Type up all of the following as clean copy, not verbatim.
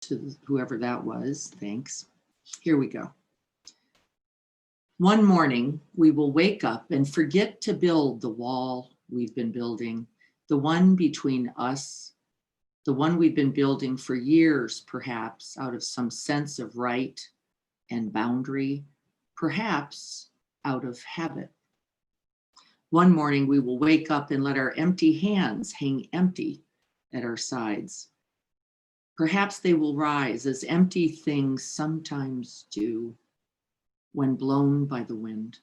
to whoever that was. Thanks. Here we go. One morning, we will wake up and forget to build the wall we've been building, the one between us, the one we've been building for years, perhaps out of some sense of right and boundary, perhaps out of habit. One morning, we will wake up and let our empty hands hang empty at our sides. Perhaps they will rise as empty things sometimes do when blown by the wind.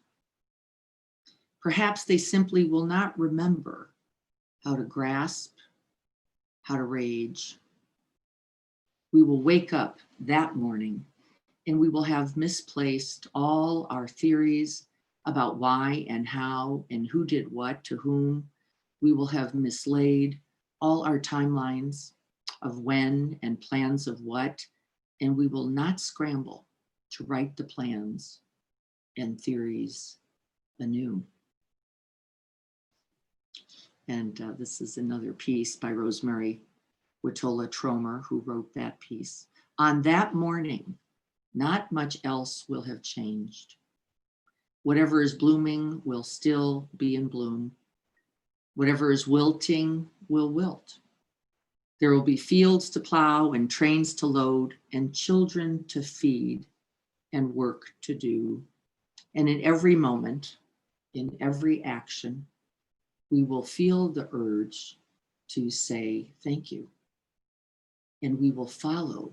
Perhaps they simply will not remember how to grasp, how to rage. We will wake up that morning and we will have misplaced all our theories about why and how and who did what to whom. We will have mislaid all our timelines of when and plans of what, and we will not scramble to write the plans and theories anew. And this is another piece by Rosemary Witola Tromer, who wrote that piece. On that morning, not much else will have changed. Whatever is blooming will still be in bloom. Whatever is wilting will wilt. There will be fields to plow and trains to load and children to feed and work to do. And in every moment, in every action, we will feel the urge to say thank you. And we will follow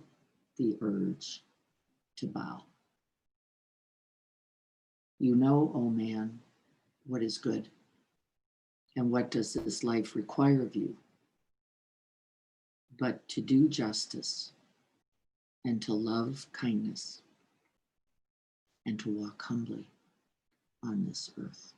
the urge to bow. You know, oh man, what is good, and what does this life require of you, but to do justice and to love kindness and to walk humbly on this earth.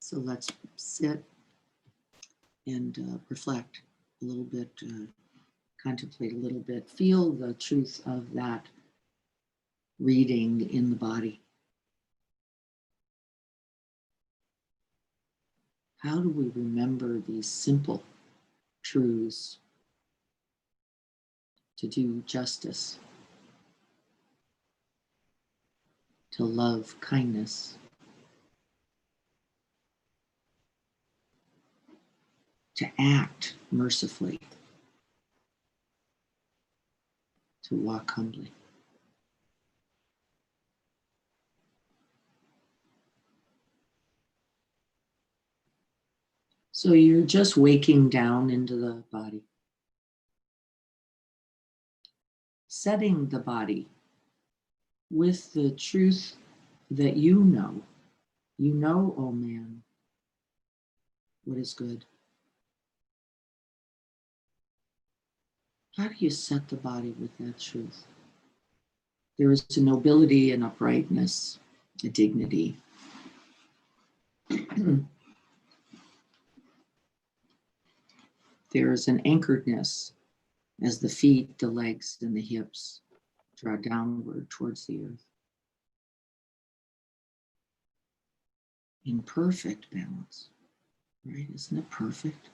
So let's sit and reflect a little bit, contemplate a little bit, feel the truth of that reading in the body. How do we remember these simple truths to do justice, to love kindness, to act mercifully, to walk humbly? So you're just waking down into the body, setting the body with the truth that you know, oh man, what is good. How do you set the body with that truth? There is a nobility and uprightness, a dignity. There is an anchoredness as the feet, the legs, and the hips draw downward towards the earth. In perfect balance, right? Isn't it perfect?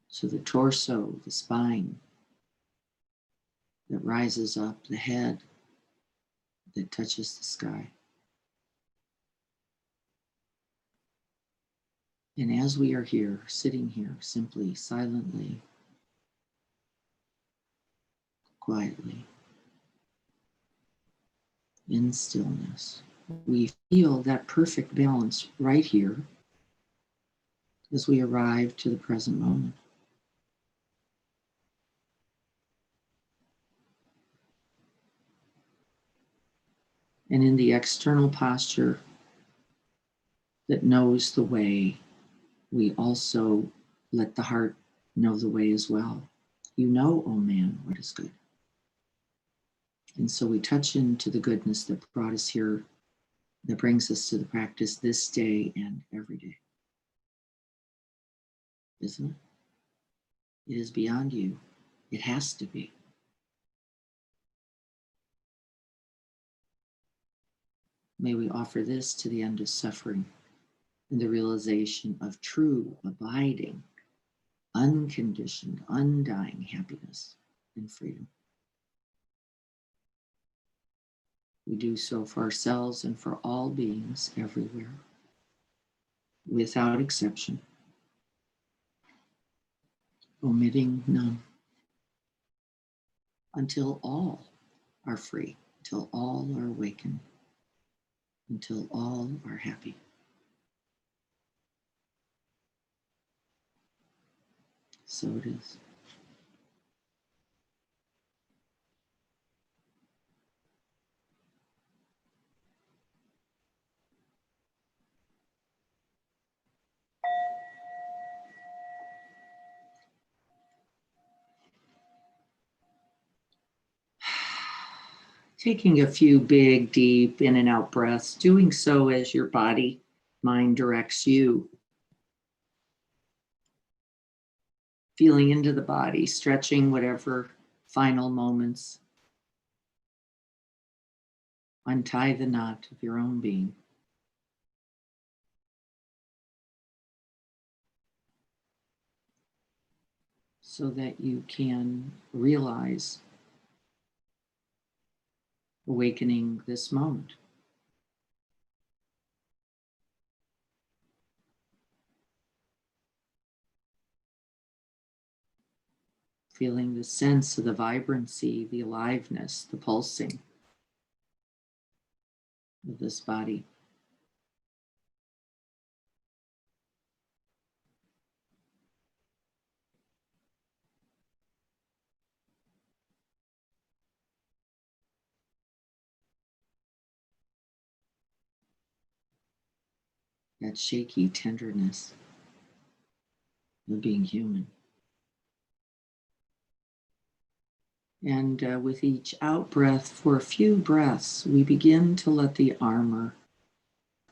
So the torso, the spine that rises up, the head that touches the sky. And as we are here, sitting here, simply, silently, quietly, in stillness, we feel that perfect balance right here as we arrive to the present moment. And in the external posture that knows the way, we also let the heart know the way as well. You know, oh man, what is good. And so we touch into the goodness that brought us here, that brings us to the practice this day and every day. Isn't it? It is beyond you. It has to be. May we offer this to the end of suffering and the realization of true, abiding, unconditioned, undying happiness and freedom. We do so for ourselves and for all beings everywhere, without exception, omitting none, until all are free, until all are awakened, until all are happy. So it is. Taking a few big, deep in and out breaths, doing so as your body, mind directs you. Feeling into the body, stretching whatever final moments. Untie the knot of your own being. So that you can realize awakening this moment. Feeling the sense of the vibrancy, the aliveness, the pulsing of this body. That shaky tenderness of being human. And with each out breath, for a few breaths, we begin to let the armor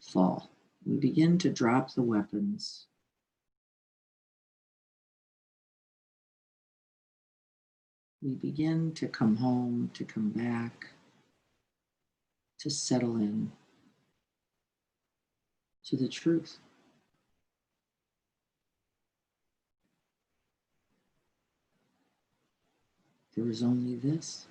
fall. We begin to drop the weapons. We begin to come home, to come back, to settle in to the truth. There is only this.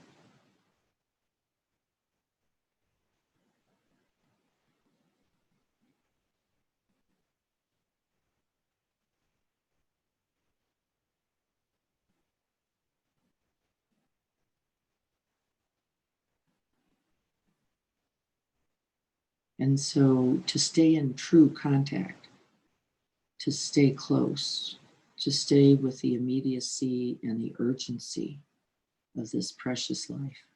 And so to stay in true contact, to stay close, to stay with the immediacy and the urgency of this precious life,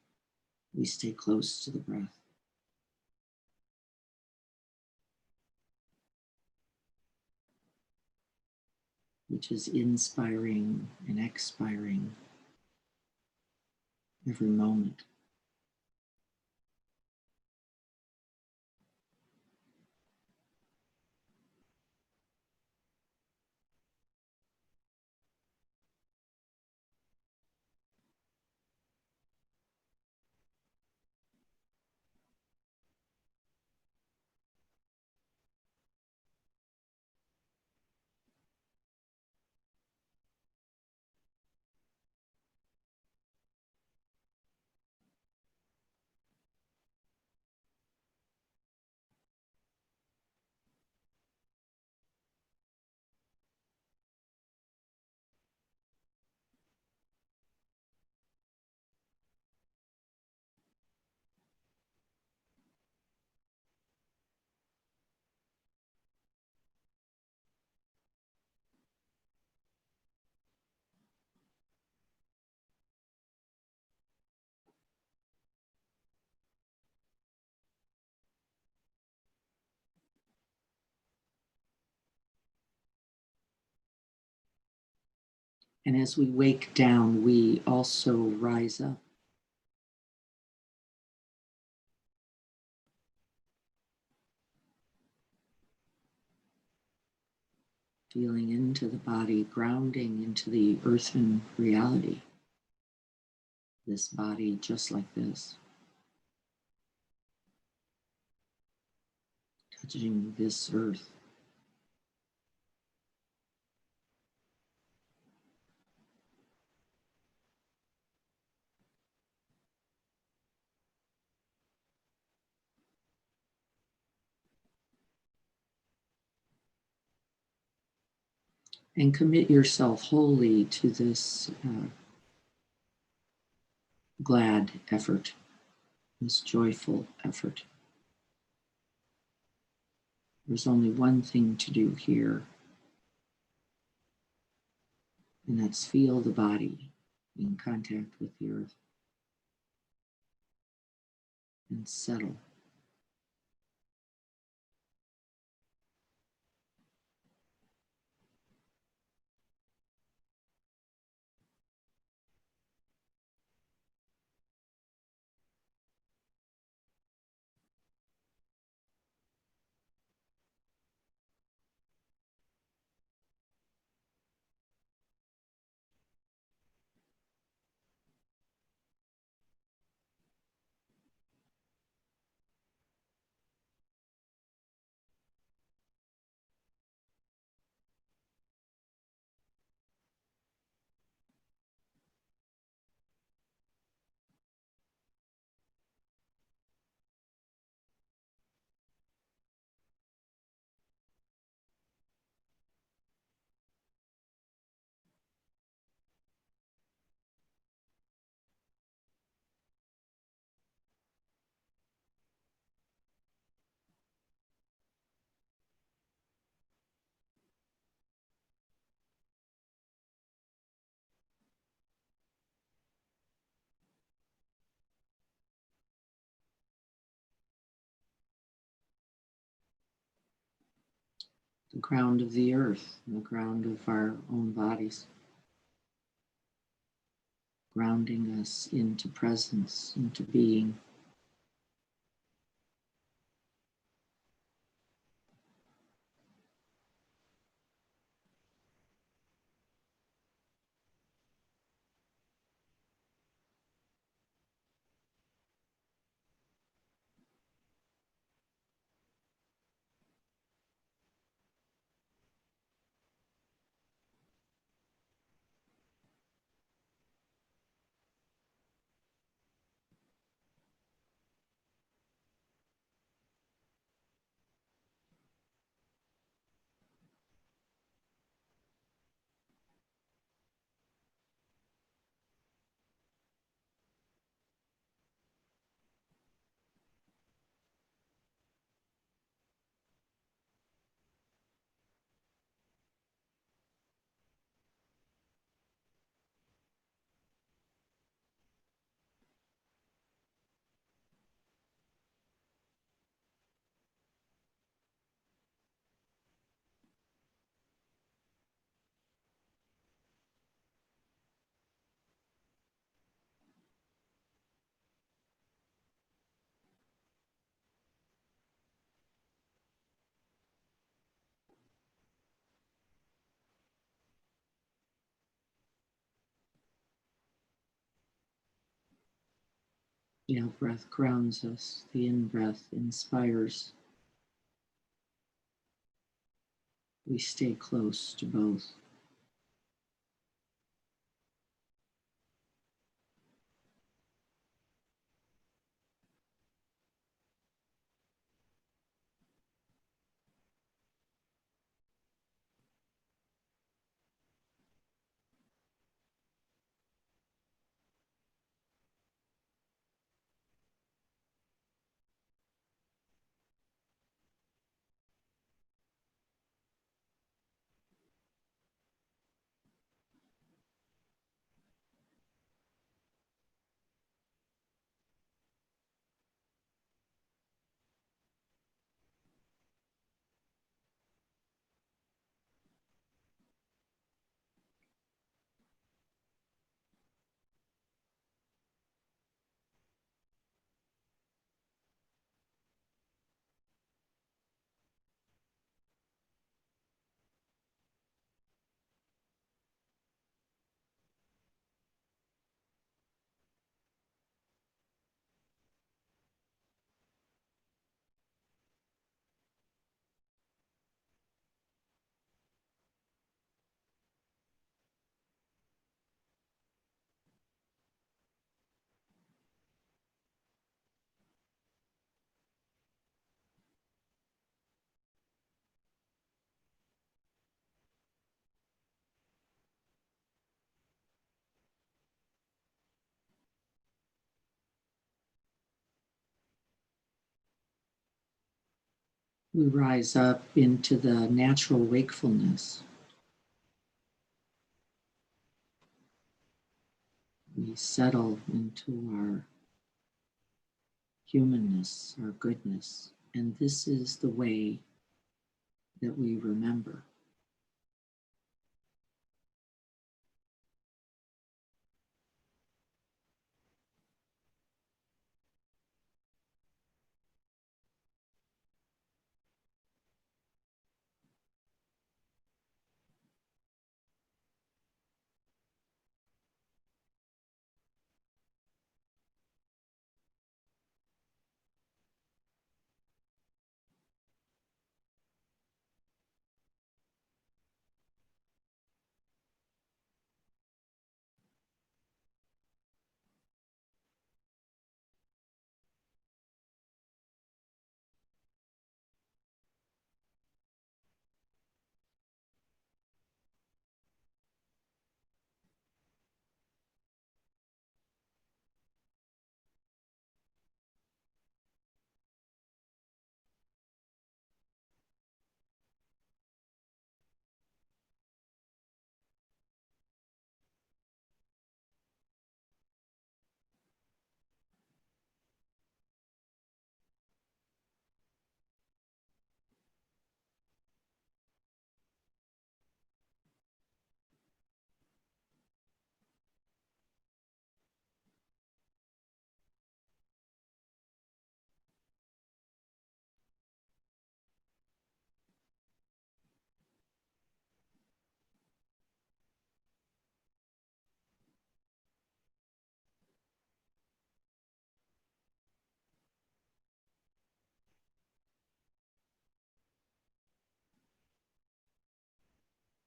we stay close to the breath. Which is inspiring and expiring every moment. And as we wake down, we also rise up. Feeling into the body, grounding into the earthen reality. This body just like this. acknowledging this earth. And commit yourself wholly to this glad effort, this joyful effort. There's only one thing to do here, and that's feel the body in contact with the earth and settle. The ground of the earth, the ground of our own bodies, grounding us into presence, into being. The out breath grounds us, the in breath inspires. We stay close to both. We rise up into the natural wakefulness. We settle into our humanness, our goodness. And this is the way that we remember.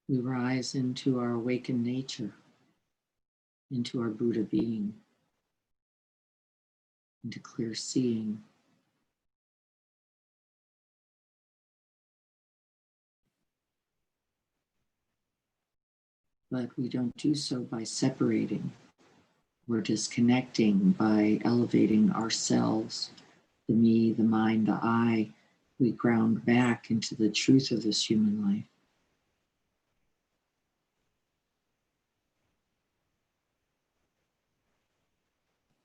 We rise into our awakened nature, into our Buddha being, into clear seeing. But we don't do so by separating. We're disconnecting by elevating ourselves, the me, the mind, the I. We ground back into the truth of this human life.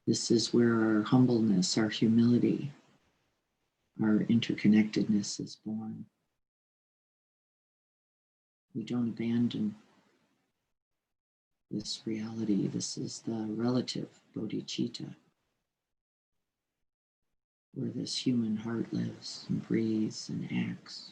This is where our humbleness, our humility, our interconnectedness is born. We don't abandon this reality. This is the relative bodhicitta, where this human heart lives and breathes and acts.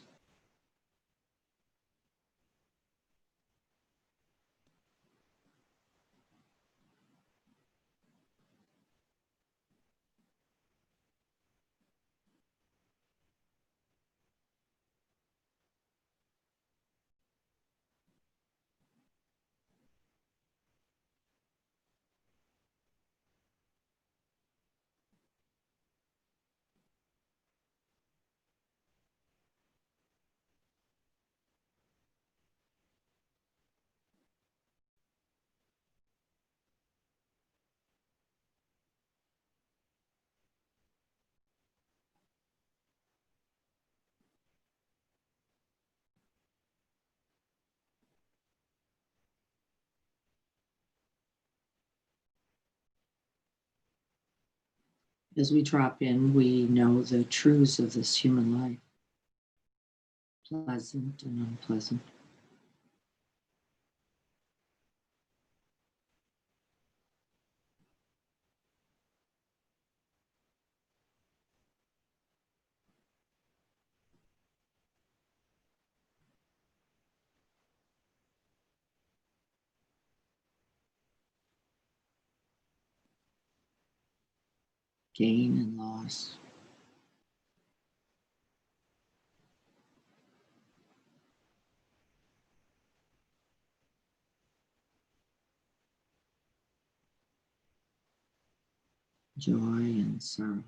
As we drop in, we know the truths of this human life, pleasant and unpleasant. Gain and loss. Joy and sorrow.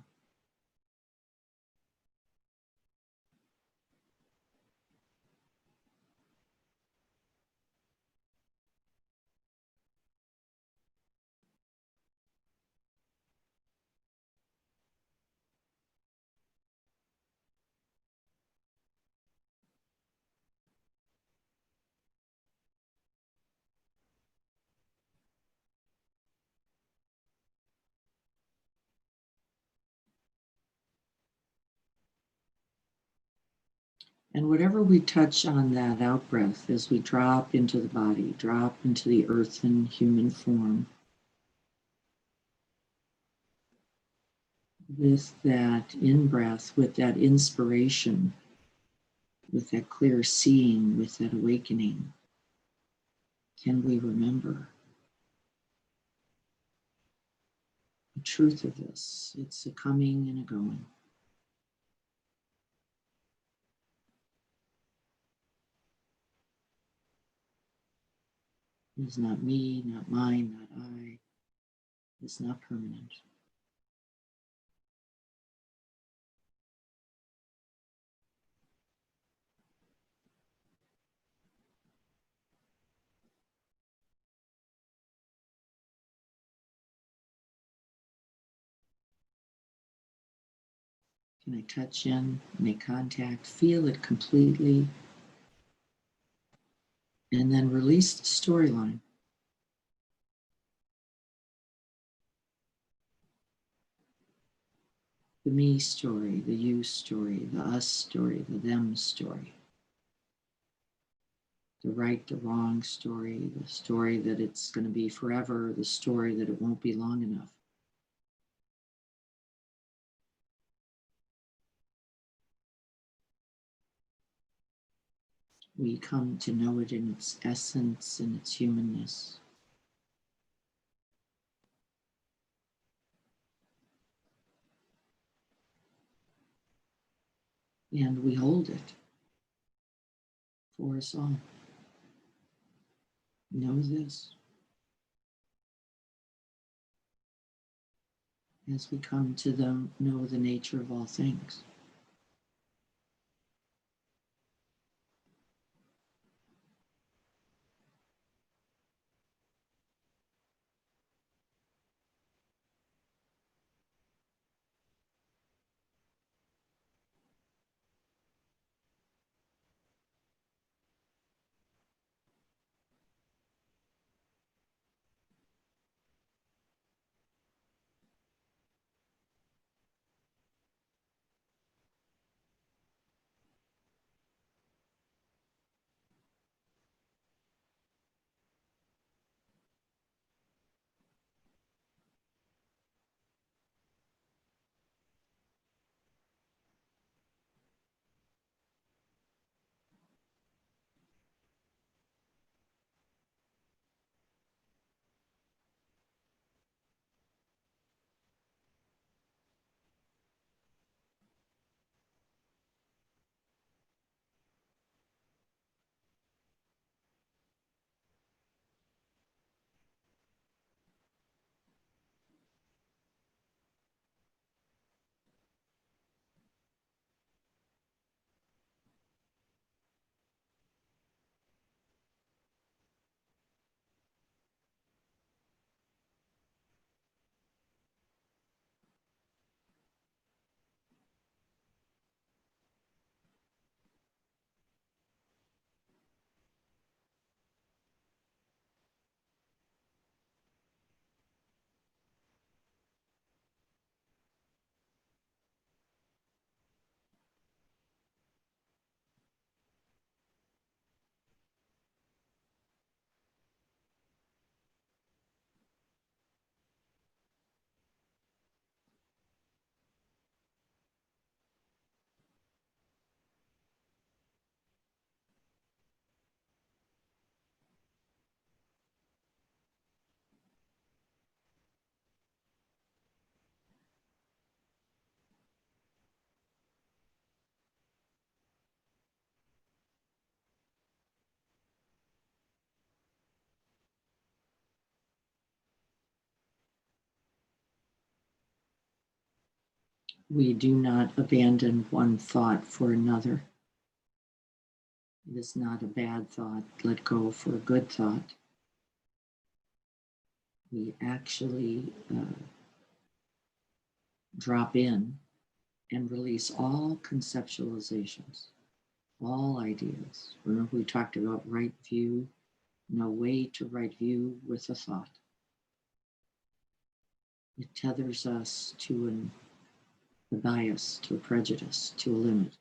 And whatever we touch on that out breath as we drop into the body, drop into the earthen human form, with that in breath, with that inspiration, with that clear seeing, with that awakening, can we remember the truth of this? It's a coming and a going. It's not me, not mine, not I. It's not permanent. Can I touch in, make contact, feel it completely, and then release the storyline? The me story, the you story, the us story, the them story. The right, the wrong story, the story that it's going to be forever, the story that it won't be long enough. We come to know it in its essence and its humanness. And we hold it for us all. Know this as we come to know the nature of all things. We do not abandon one thought for another. It is not a bad thought. Let go for a good thought. We actually drop in and release all conceptualizations, all ideas. Remember, we talked about right view, no way to right view with a thought. It tethers us to a bias, to a prejudice, to a limit.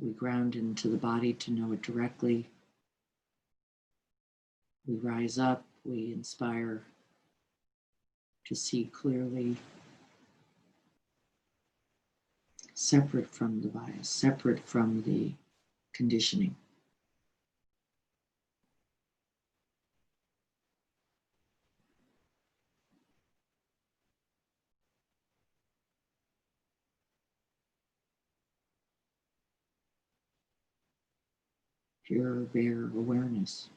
We ground into the body to know it directly. We rise up, we inspire to see clearly, separate from the bias, separate from the conditioning. Pure, bare awareness.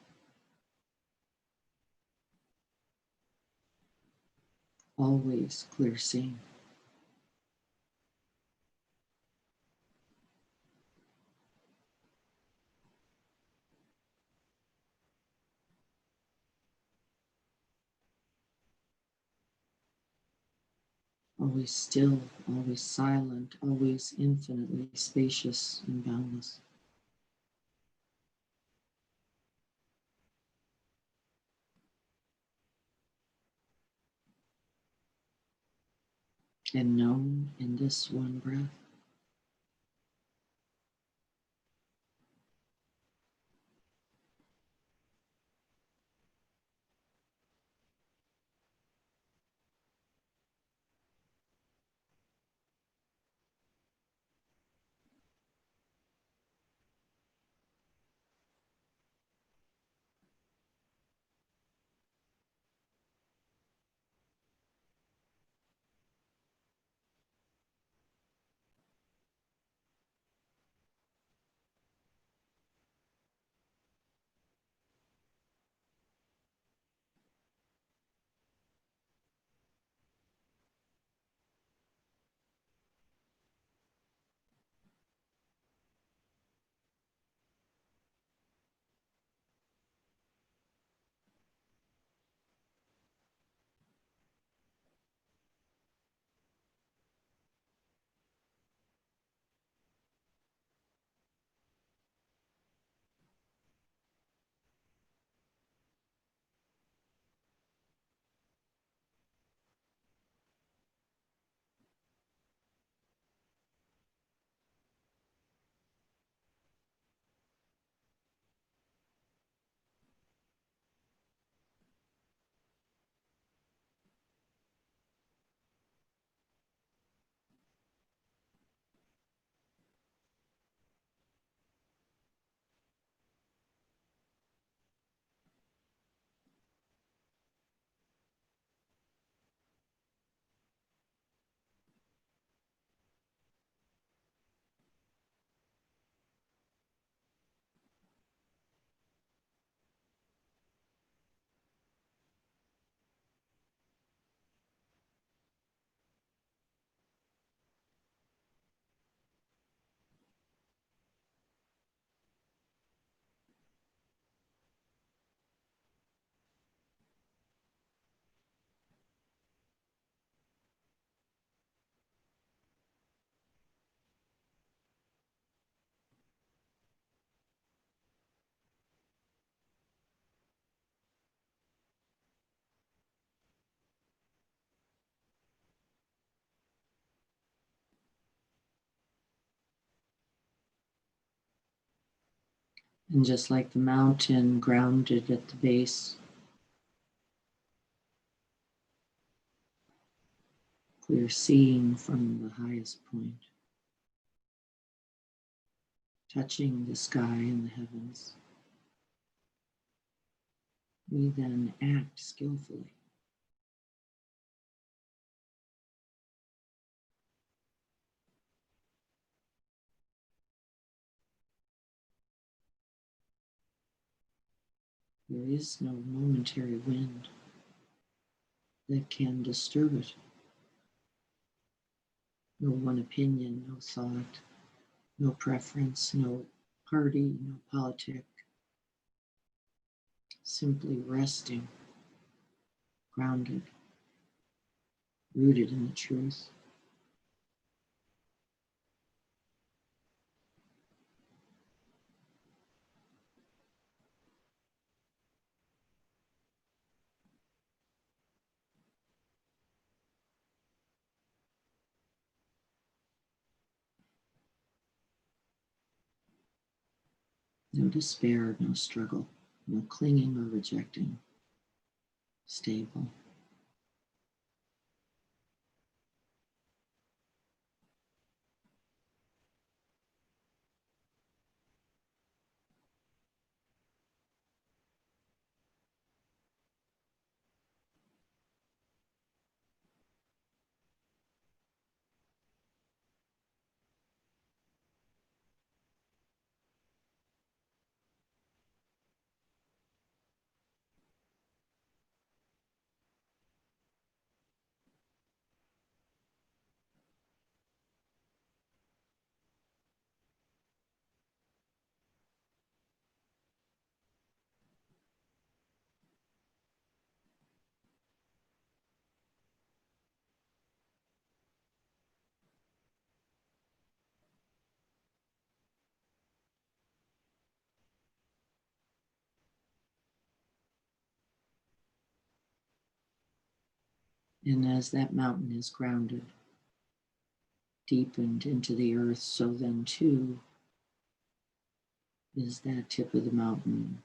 Always clear seeing. Always still, always silent, always infinitely spacious and boundless. And known in this one breath. And just like the mountain grounded at the base, clear seeing from the highest point, touching the sky and the heavens. We then act skillfully. There is no momentary wind that can disturb it. No one opinion, no thought, no preference, no party, no politic. Simply resting, grounded, rooted in the truth. No despair, no struggle, no clinging or rejecting. Stable. And as that mountain is grounded, deepened into the earth, so then too is that tip of the mountain,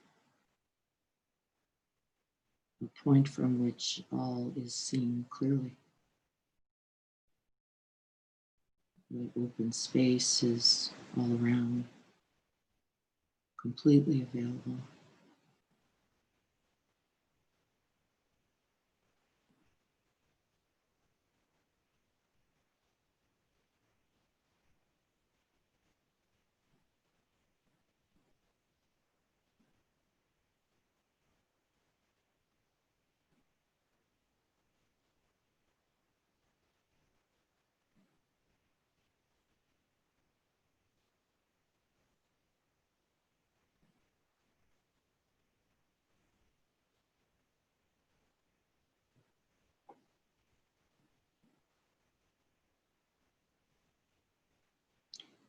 a point from which all is seen clearly. The open space is all around, completely available.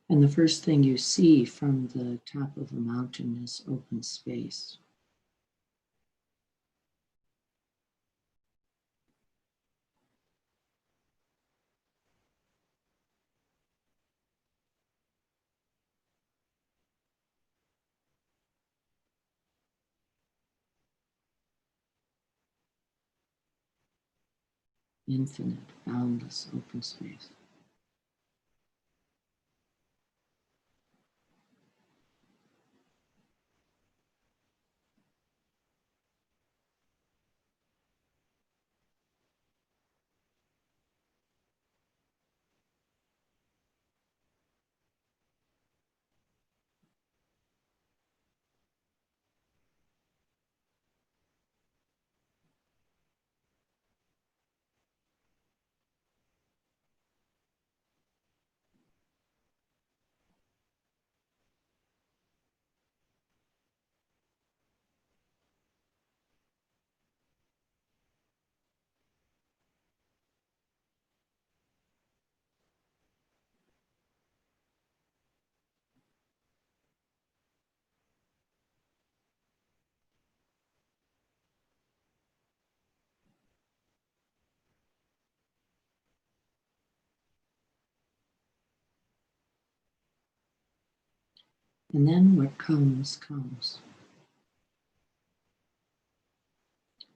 And the first thing you see from the top of a mountain is open space. Infinite, boundless open space. And then what comes, comes.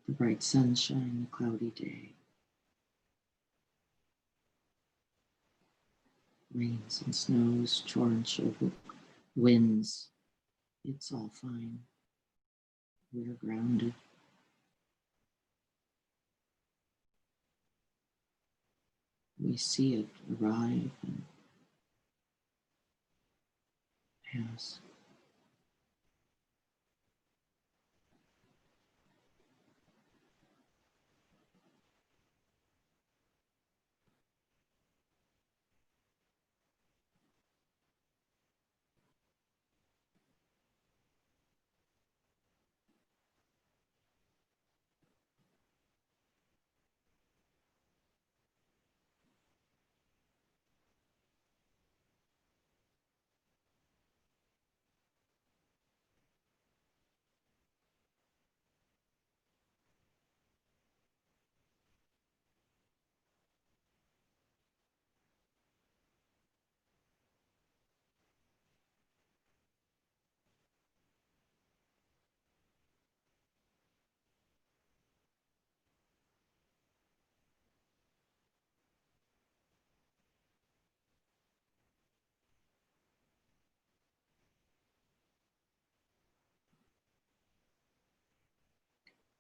The bright sunshine, the cloudy day, rains and snows, torrential winds. It's all fine. We're grounded. We see it arrive and pass.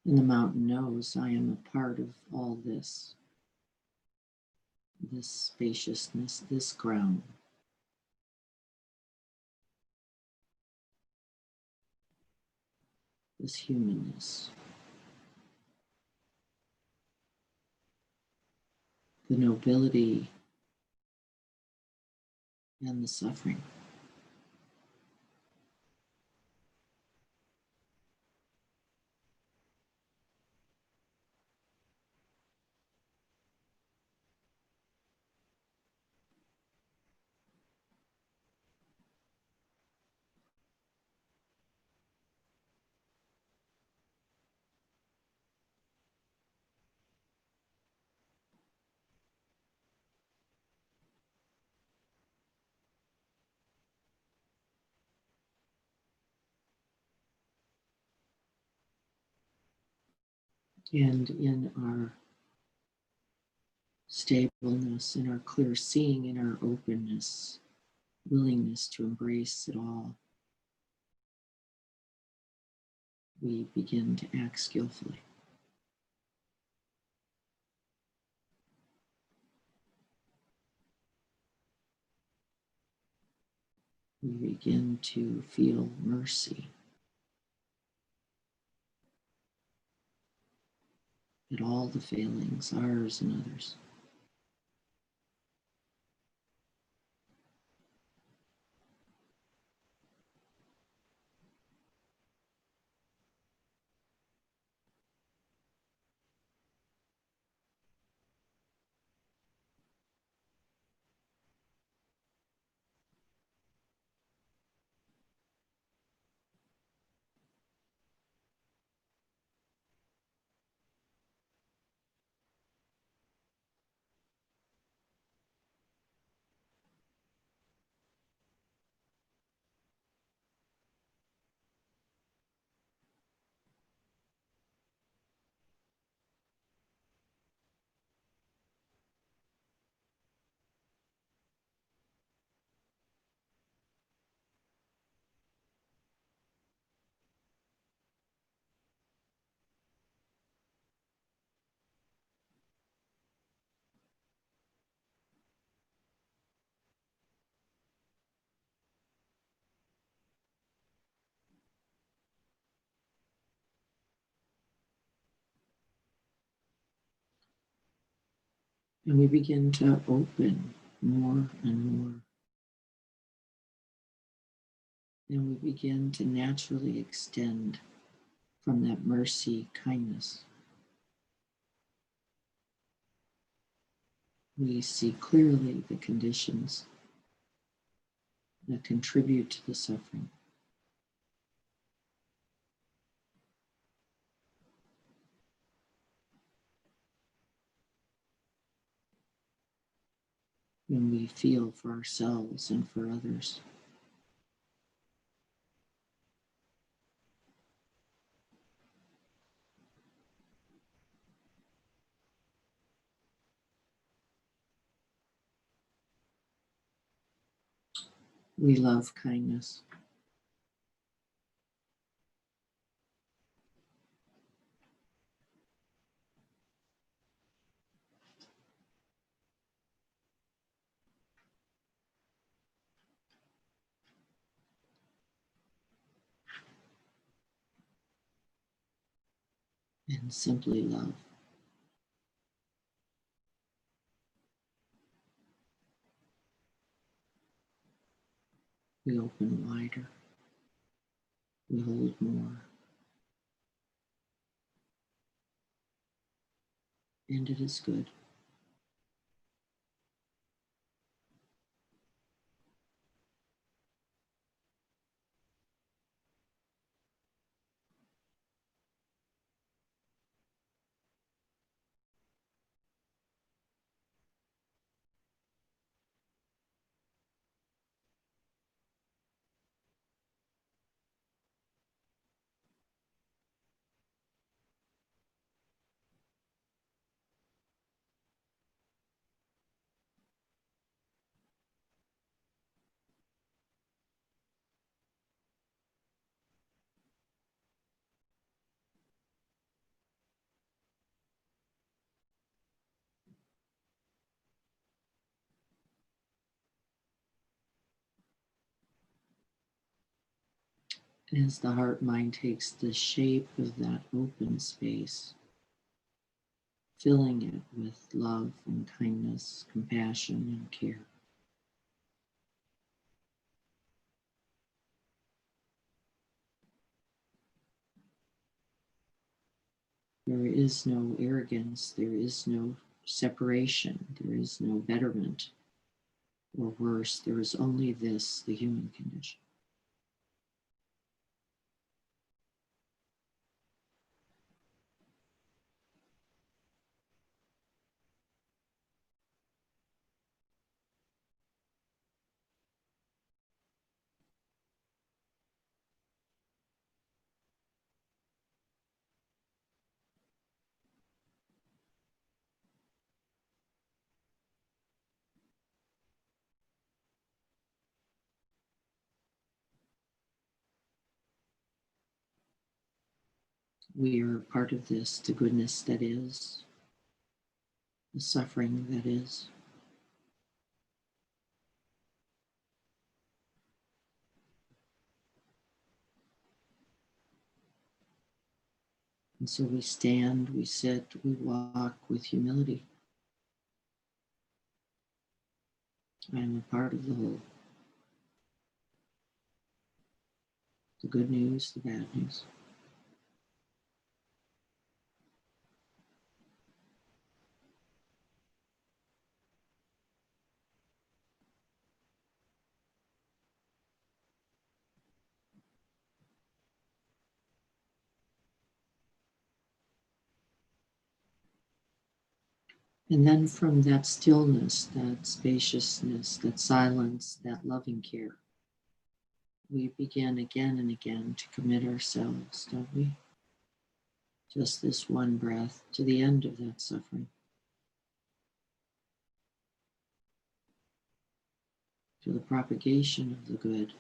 And the mountain knows I am a part of all this, this spaciousness, this ground. This humanness, the nobility and the suffering. And in our stableness, in our clear seeing, in our openness, willingness to embrace it all, we begin to act skillfully. We begin to feel mercy at all the failings, ours and others. And we begin to open more and more. And we begin to naturally extend from that mercy, kindness. We see clearly the conditions that contribute to the suffering. When we feel for ourselves and for others. We love kindness. And simply love. We open wider. We hold more. And it is good. As the heart mind takes the shape of that open space, filling it with love and kindness, compassion and care. There is no arrogance, there is no separation, there is no betterment or worse, there is only this, the human condition. We are part of this, the goodness that is, the suffering that is. And so we stand, we sit, we walk with humility. I am a part of the whole. The good news, the bad news. And then from that stillness, that spaciousness, that silence, that loving care, we begin again and again to commit ourselves, don't we? Just this one breath to the end of that suffering, to the propagation of the good.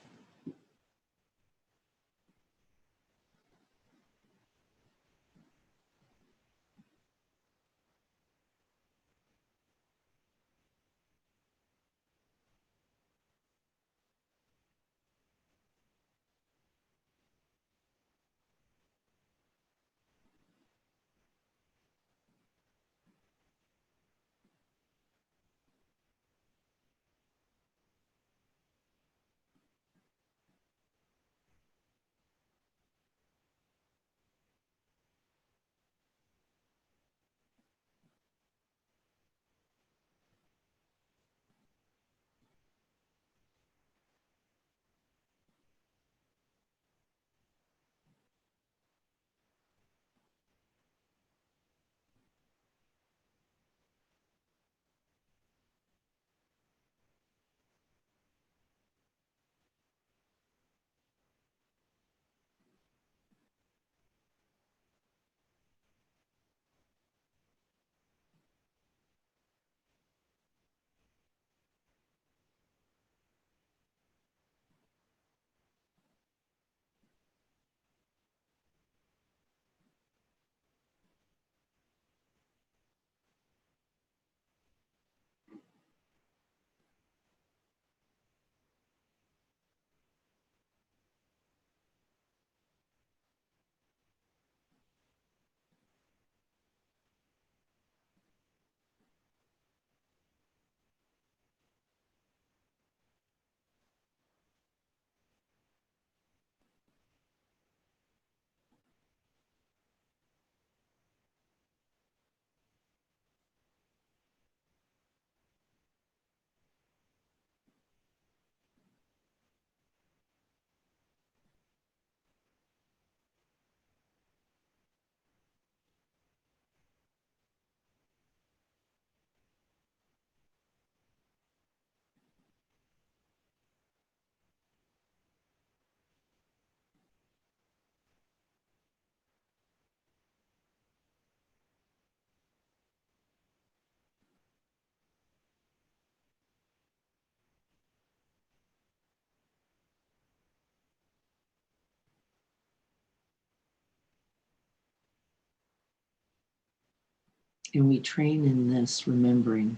And we train in this, remembering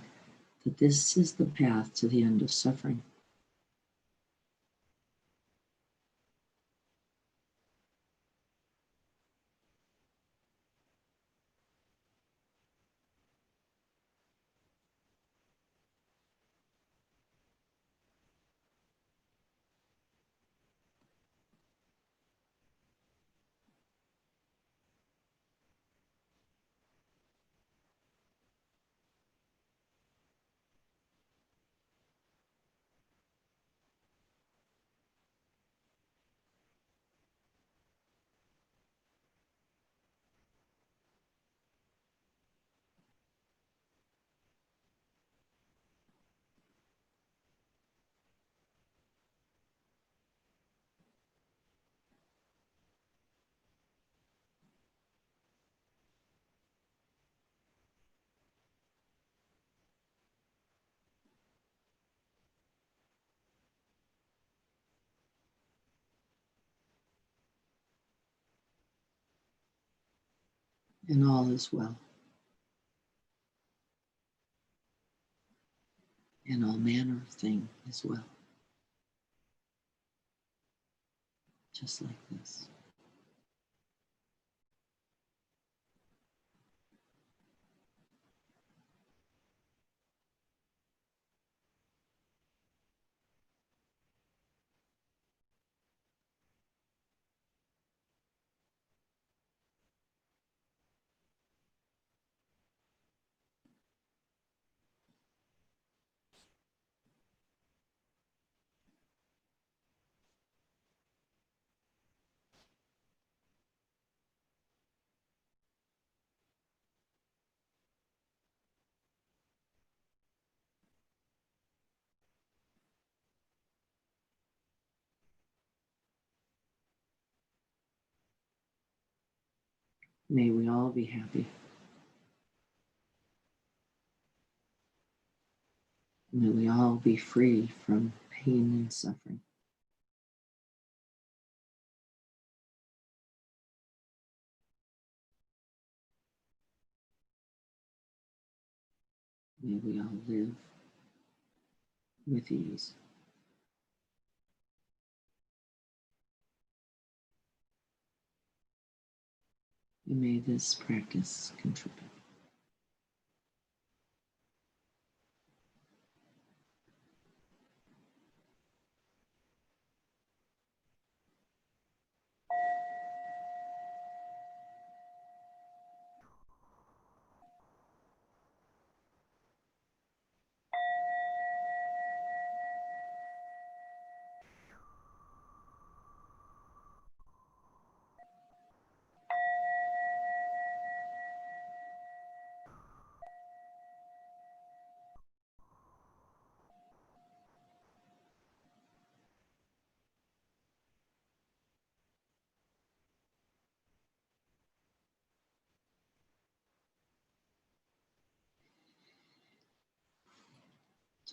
that this is the path to the end of suffering. and all is well, and all manner of thing is well, just like this. May we all be happy. May we all be free from pain and suffering. May we all live with ease. And may this practice contribute.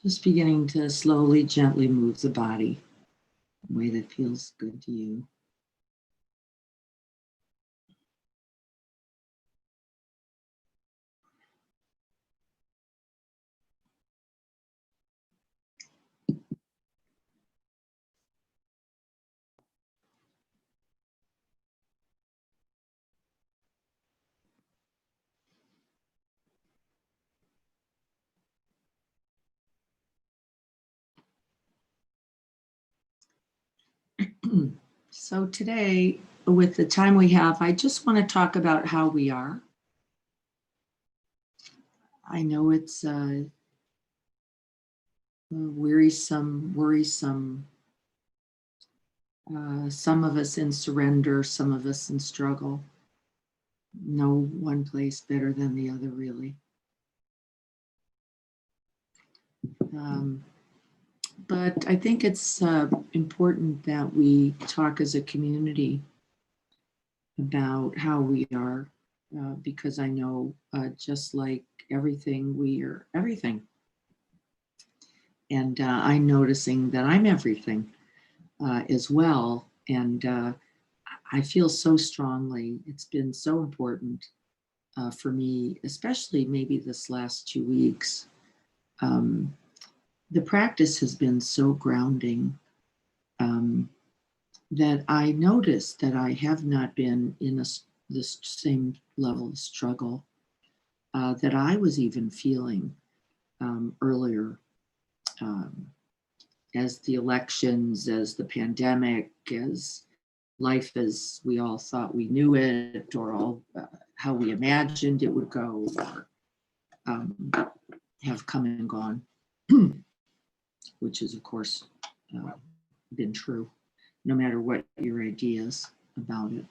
Just beginning to slowly, gently move the body in a way that feels good to you. So today, with the time we have, I just want to talk about how we are. I know it's wearisome, worrisome. Some of us in surrender, some of us in struggle. No one place better than the other, really. But I think it's important that we talk as a community about how we are, because I know just like everything, we are everything. And I'm noticing that I'm everything as well. And I feel so strongly, it's been so important for me, especially maybe this last 2 weeks. The practice has been so grounding that I noticed that I have not been in this same level of struggle that I was even feeling earlier, as the elections, as the pandemic, as life as we all thought we knew it, or all how we imagined it would go, or have come and gone, which is, of course, been true, no matter what your ideas about it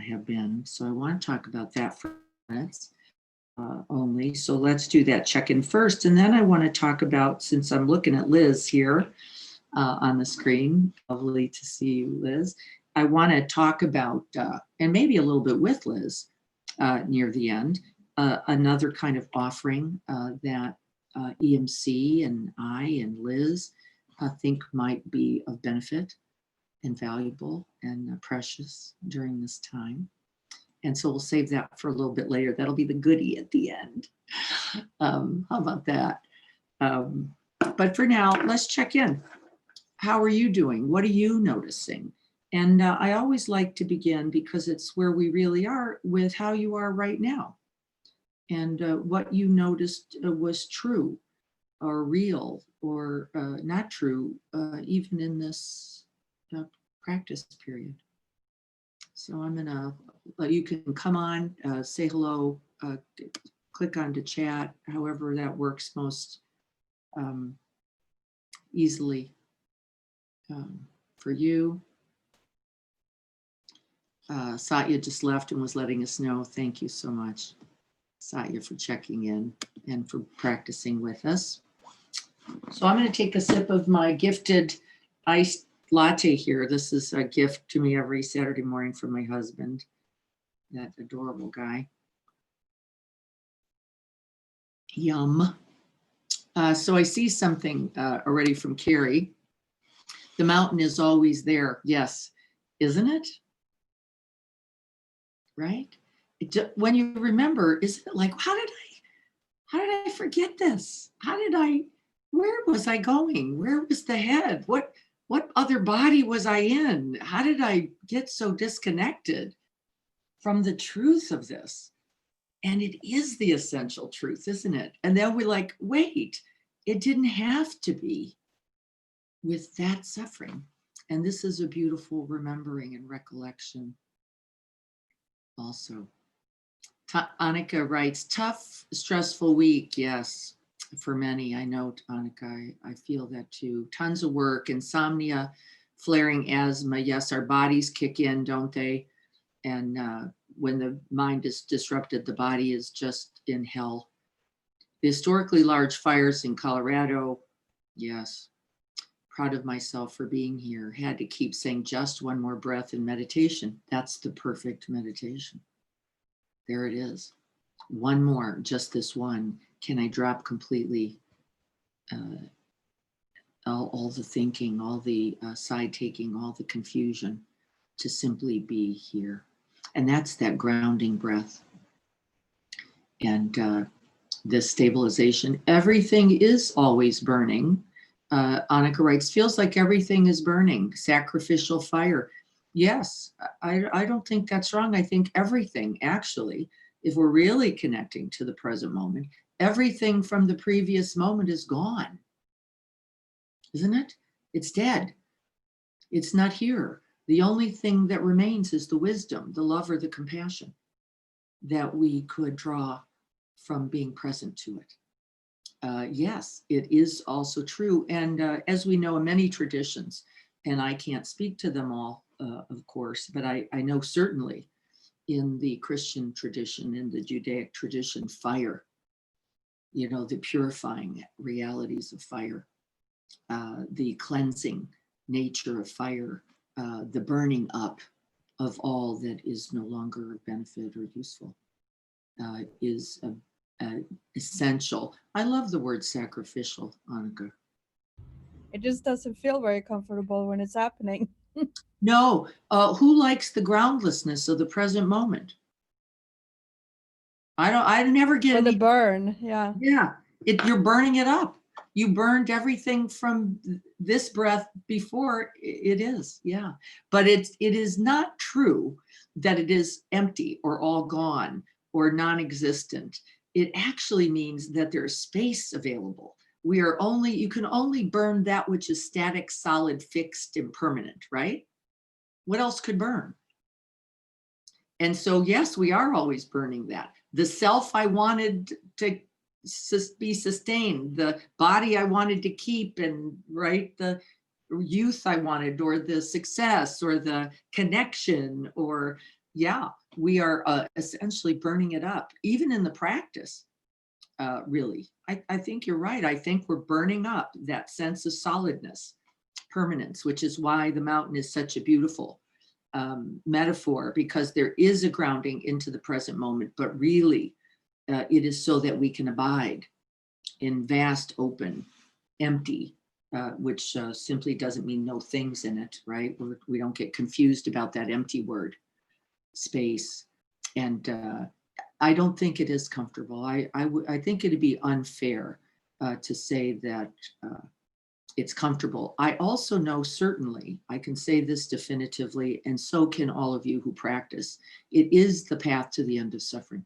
have been. So I want to talk about that for minutes only. So let's do that check-in first. And then I want to talk about, since I'm looking at Liz here on the screen, lovely to see you, Liz. I want to talk about, and maybe a little bit with Liz near the end, another kind of offering that EMC and I and Liz think might be of benefit and valuable and precious during this time. And so we'll save that for a little bit later. That'll be the goodie at the end. How about that? But for now, let's check in. How are you doing? What are you noticing? And I always like to begin, because it's where we really are, with how you are right now. And what you noticed was true or real or not true, even in this practice period. So I'm gonna, you can come on, say hello, click on to chat, however that works most easily for you. Satya just left and was letting us know. Thank you so much, Satya, for checking in and for practicing with us. So I'm going to take a sip of my gifted iced latte here. This is a gift to me every Saturday morning from my husband, that adorable guy. Yum. So I see something already from Carrie. The mountain is always there. Yes, isn't it? Right? When you remember, isn't it like, how did I forget this? Where was I going? Where was the head? What other body was I in? How did I get so disconnected from the truth of this? And it is the essential truth, isn't it? And then we're like, wait, it didn't have to be with that suffering. And this is a beautiful remembering and recollection also. Annika writes, tough, stressful week. Yes, for many. I know, Annika, I feel that too. Tons of work, insomnia, flaring asthma. Yes, our bodies kick in, don't they? And when the mind is disrupted, the body is just in hell. The historically large fires in Colorado. Yes. Proud of myself for being here. Had to keep saying just one more breath in meditation. That's the perfect meditation. There it is. One more, just this one. Can I drop completely all the thinking, all the side taking, all the confusion, to simply be here? And that's that grounding breath. And this stabilization. Everything is always burning. Annika writes, feels like everything is burning. Sacrificial fire. Yes, I don't think that's wrong. I think everything, actually, if we're really connecting to the present moment, everything from the previous moment is gone. Isn't it? It's dead. It's not here. The only thing that remains is the wisdom, the love, or the compassion that we could draw from being present to it. Yes, it is also true. And as we know in many traditions, and I can't speak to them all, of course, but I know certainly in the Christian tradition, in the Judaic tradition, fire, the purifying realities of fire, the cleansing nature of fire, the burning up of all that is no longer of benefit or useful, is essential. I love the word sacrificial, Annika. It just doesn't feel very comfortable when it's happening. No, who likes the groundlessness of the present moment? I never get For the any. burn, yeah. Yeah, you're burning it up. You burned everything from this breath before it is, yeah. But it is not true that it is empty or all gone or non-existent. It actually means that there's space available. You can only burn that which is static, solid, fixed, and permanent, right? What else could burn? And so, yes, we are always burning that. The self I wanted to be sustained, the body I wanted to keep, and right, the youth I wanted, or the success, or the connection, or yeah, we are essentially burning it up, even in the practice. Really, I think you're right. I think we're burning up that sense of solidness, permanence, which is why the mountain is such a beautiful metaphor, because there is a grounding into the present moment, but really it is so that we can abide in vast, open, empty, which simply doesn't mean no things in it, right? We don't get confused about that empty word, space. And I don't think it is comfortable. I think it'd be unfair to say that it's comfortable. I also know certainly, I can say this definitively, and so can all of you who practice, it is the path to the end of suffering.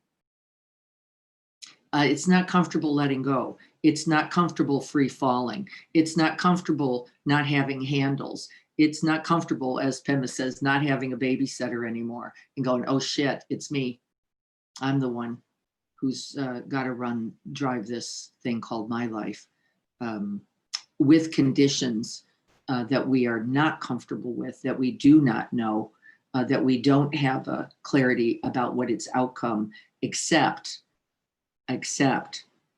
It's not comfortable letting go. It's not comfortable free falling. It's not comfortable not having handles. It's not comfortable, as Pema says, not having a babysitter anymore and going, oh shit, it's me. I'm the one who's got to drive this thing called my life with conditions that we are not comfortable with, that we do not know, that we don't have a clarity about what its outcome, except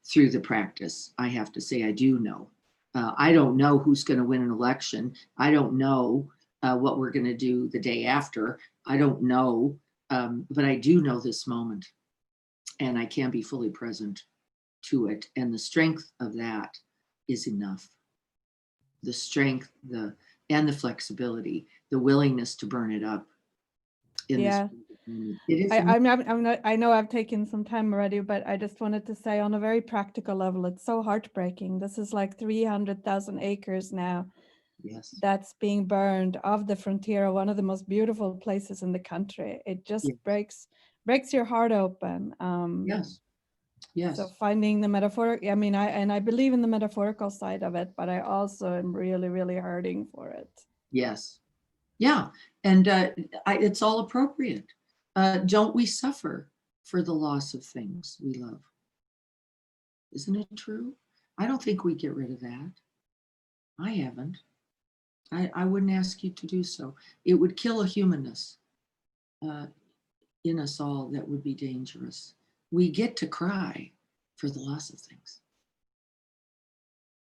through the practice. I have to say, I do know. I don't know who's going to win an election. I don't know what we're going to do the day after. I don't know, but I do know this moment, and I can be fully present to it. And the strength of that is enough. The strength, and the flexibility, the willingness to burn it up in Yeah. this moment. It is I'm not, I know I've taken some time already, but I just wanted to say on a very practical level, it's so heartbreaking. This is like 300,000 acres now yes. that's being burned of the frontier, one of the most beautiful places in the country. It just Yes. breaks your heart open. Yes. Yes. So finding the metaphor, I mean, I believe in the metaphorical side of it, but I also am really, really hurting for it. Yes. Yeah. And it's all appropriate. Don't we suffer for the loss of things we love? Isn't it true? I don't think we get rid of that. I haven't. I wouldn't ask you to do so. It would kill a humanness in us all that would be dangerous. We get to cry for the loss of things.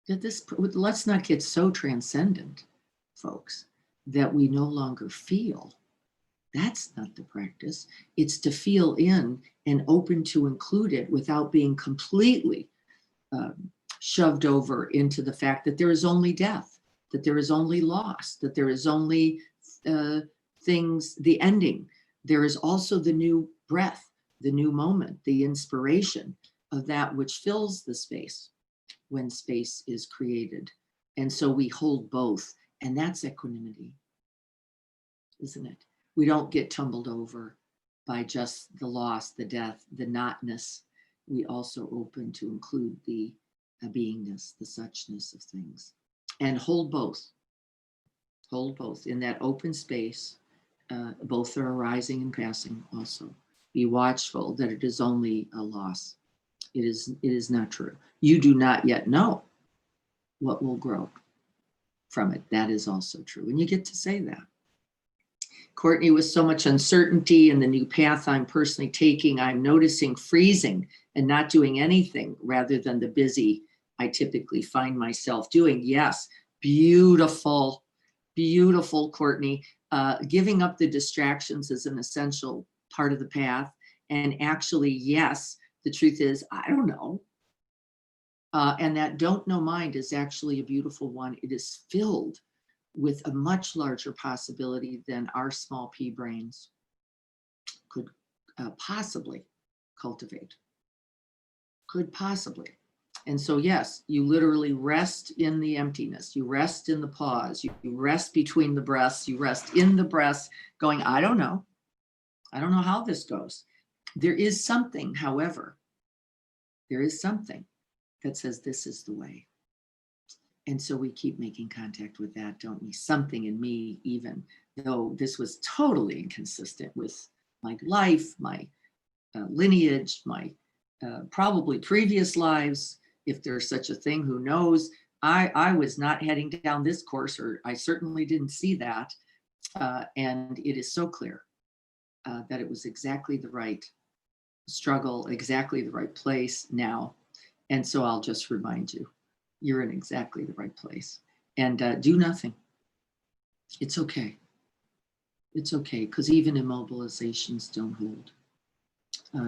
Let's not get so transcendent, folks, that we no longer feel. That's not the practice. It's to feel in and open to include it without being completely shoved over into the fact that there is only death, that there is only loss, that there is only things, the ending. There is also the new breath, the new moment, the inspiration of that which fills the space when space is created. And so we hold both, and that's equanimity, isn't it? We don't get tumbled over by just the loss, the death, the notness. We also open to include the beingness, the suchness of things, and hold both. Hold both in that open space. Both are arising and passing also. Be watchful that it is only a loss. It is not true. You do not yet know what will grow from it. That is also true. And you get to say that. Courtney, with so much uncertainty in the new path I'm personally taking, I'm noticing freezing and not doing anything rather than the busy I typically find myself doing. Yes, beautiful, beautiful, Courtney. Giving up the distractions is an essential part of the path. And actually, yes, the truth is, I don't know. And that don't know mind is actually a beautiful one. It is filled with a much larger possibility than our small p brains could possibly cultivate. Could possibly. And so, yes, you literally rest in the emptiness. You rest in the pause. You rest between the breaths. You rest in the breaths going, I don't know. I don't know how this goes. There is something, however, there is something that says this is the way. And so we keep making contact with that, don't we? Something in me, even though this was totally inconsistent with my life, my lineage, my probably previous lives, if there's such a thing, who knows? I was not heading down this course, or I certainly didn't see that. And it is so clear that it was exactly the right struggle, exactly the right place now. And so I'll just remind you, you're in exactly the right place. And do nothing. It's okay. It's okay, because even immobilizations don't hold.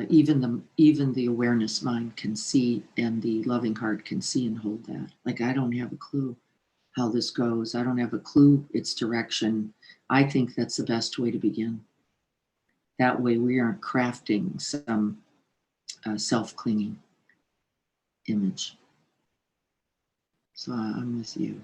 Even the awareness mind can see, and the loving heart can see and hold that. Like, I don't have a clue how this goes. I don't have a clue its direction. I think that's the best way to begin. That way we aren't crafting some self-clinging image. So I'm with you.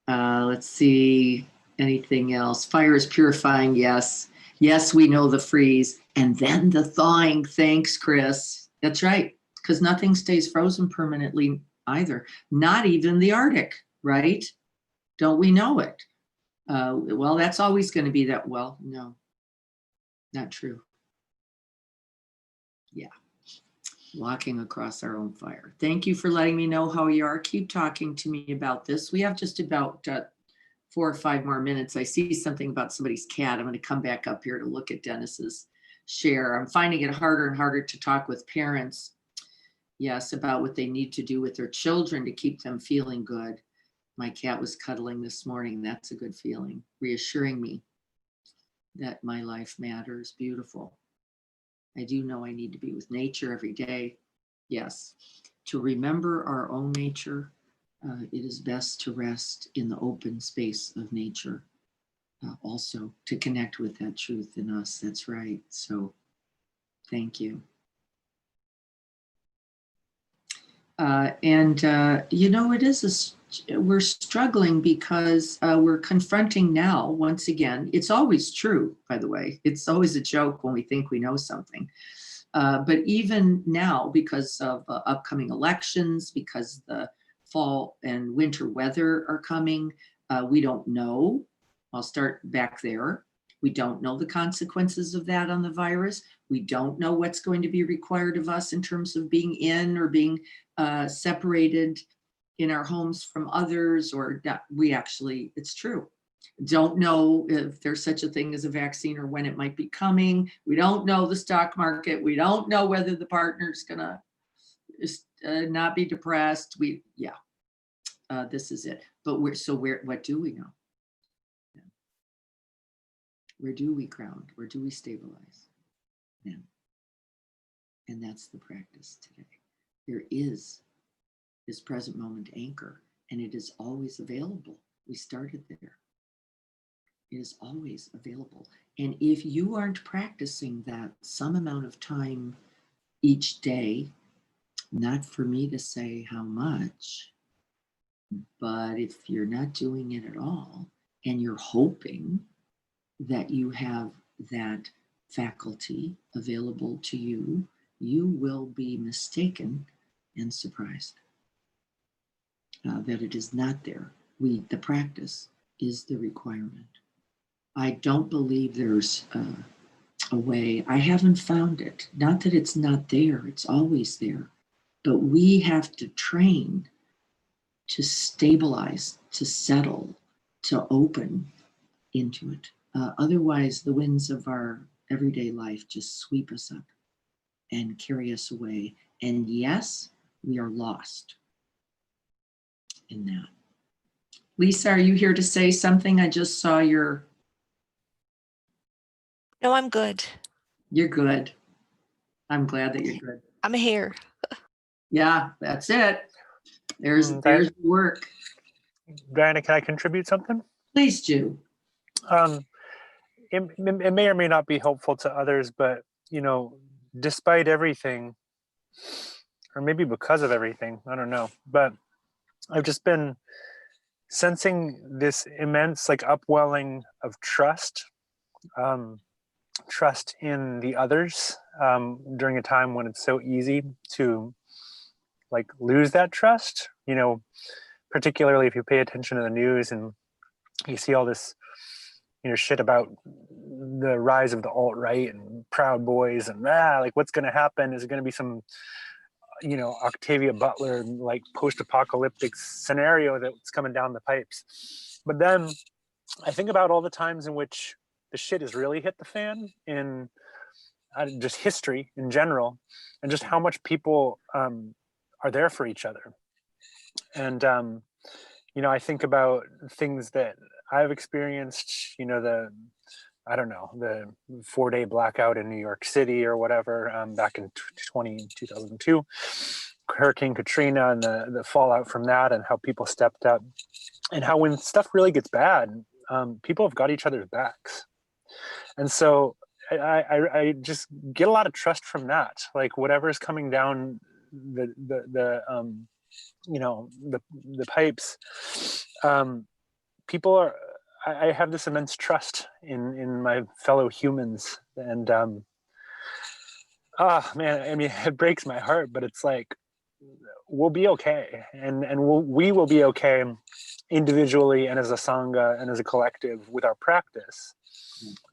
Let's see, anything else? Fire is purifying, yes. Yes, we know the freeze. And then the thawing, thanks, Chris. That's right, because nothing stays frozen permanently either. Not even the Arctic, right? Don't we know it? Well, that's always going to be that. Well, no, not true. Yeah. Walking across our own fire. Thank you for letting me know how you are. Keep talking to me about this. We have just about 4 or 5 more minutes. I see something about somebody's cat. I'm going to come back up here to look at Dennis's share. I'm finding it harder and harder to talk with parents, yes, about what they need to do with their children to keep them feeling good. My cat was cuddling this morning. That's a good feeling, reassuring me that my life matters. Beautiful. I do know I need to be with nature every day. Yes, to remember our own nature, it is best to rest in the open space of nature. Also, to connect with that truth in us. That's right. So, thank you. You know, it is we're struggling because we're confronting now, once again, it's always true, by the way. It's always a joke when we think we know something. But even now, because of upcoming elections, because the fall and winter weather are coming, we don't know. I'll start back there. We don't know the consequences of that on the virus. We don't know what's going to be required of us in terms of being in or being separated in our homes from others, or we actually, it's true. Don't know if there's such a thing as a vaccine or when it might be coming. We don't know the stock market. We don't know whether the partner's gonna not be depressed. This is it. But what do we know? Where do we ground? Where do we stabilize? Then. And that's the practice today. There is this present moment anchor, and it is always available. We started there. It is always available. And if you aren't practicing that some amount of time each day, not for me to say how much, but if you're not doing it at all, and you're hoping that you have that faculty available to you, you will be mistaken and surprised that it is not there. The practice is the requirement. I don't believe there's a way. I haven't found it. Not that it's not there, it's always there. But we have to train to stabilize, to settle, to open into it. Otherwise, the winds of our everyday life just sweep us up and carry us away. And yes, we are lost in that. Lisa, are you here to say something? I just saw your... No, I'm good. You're good. I'm glad that you're good. I'm here. Yeah, that's it. There's the work. Diana, can I contribute something? Please do. It may or may not be helpful to others, but despite everything, or maybe because of everything, I don't know, but I've just been sensing this immense upwelling of trust, trust in the others, during a time when it's so easy to lose that trust, particularly if you pay attention to the news and you see all this shit about the rise of the alt-right and Proud Boys and what's going to happen? Is it going to be some Octavia Butler post-apocalyptic scenario that's coming down the pipes? But then I think about all the times in which the shit has really hit the fan in just history in general, and just how much people are there for each other. And I think about things that I've experienced, the 4-day blackout in New York City or whatever, back in 2002, Hurricane Katrina and the fallout from that, and how people stepped up, and how when stuff really gets bad, people have got each other's backs. And so I just get a lot of trust from that. Like whatever's coming down the pipes, people are. I have this immense trust in my fellow humans, and man, I mean, it breaks my heart, but it's like we'll be okay, and we will be okay individually and as a sangha and as a collective with our practice.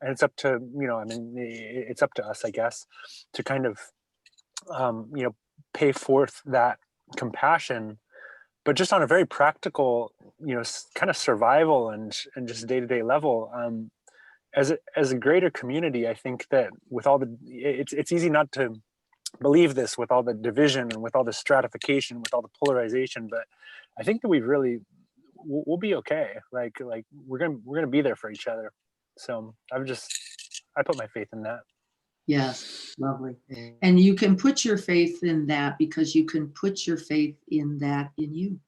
And it's up to, I mean, it's up to us, I guess, to kind of pay forth that compassion, but just on a very practical, kind of survival and just day-to-day level. As a greater community, I think that with all it's easy not to believe this with all the division and with all the stratification, with all the polarization, but I think that we'll be okay. Like we're gonna be there for each other. So I put my faith in that. Yes, lovely. And you can put your faith in that because you can put your faith in that in you.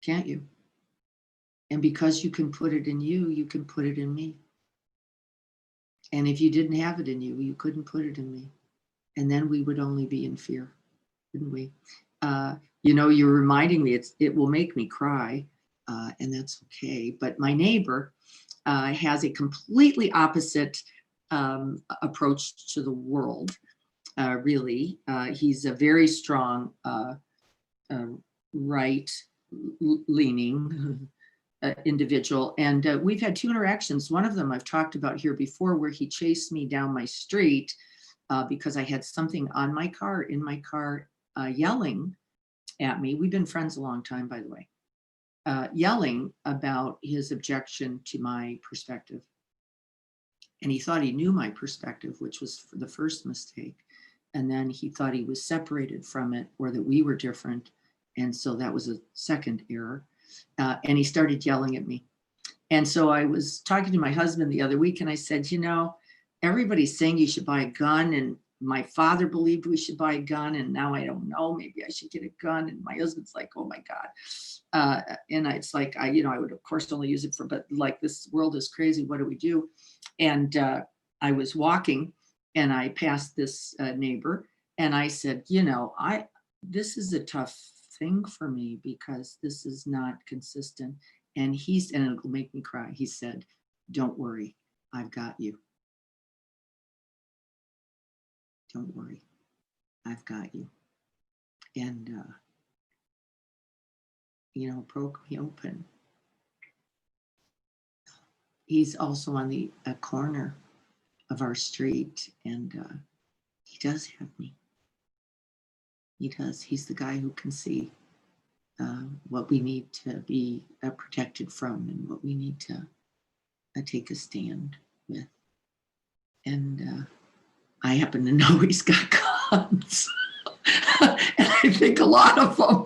Can't you? And because you can put it in you, you can put it in me. And if you didn't have it in you, you couldn't put it in me. And then we would only be in fear, wouldn't we? You're reminding me, it will make me cry, and that's okay. But my neighbor has a completely opposite approach to the world, really. He's a very strong right-leaning individual. And we've had 2 interactions. One of them I've talked about here before, where he chased me down my street because I had something in my car, yelling at me. We've been friends a long time, by the way, yelling about his objection to my perspective. And he thought he knew my perspective, which was the first mistake. And then he thought he was separated from it, or that we were different. And so that was a second error. And he started yelling at me. And so I was talking to my husband the other week, and I said, everybody's saying you should buy a gun, and my father believed we should buy a gun, and now I don't know, maybe I should get a gun. And my husband's like, oh my God. And it's like, I would of course only use it but like, this world is crazy, what do we do? And I was walking, and I passed this neighbor, and I said, this is a tough thing for me because this is not consistent. And it'll make me cry. He said, don't worry, I've got you. Don't worry, I've got you. And, broke me open. He's also on the corner of our street, and he does have me. He does. He's the guy who can see what we need to be protected from, and what we need to take a stand with. And I happen to know he's got guns. And I think a lot of them.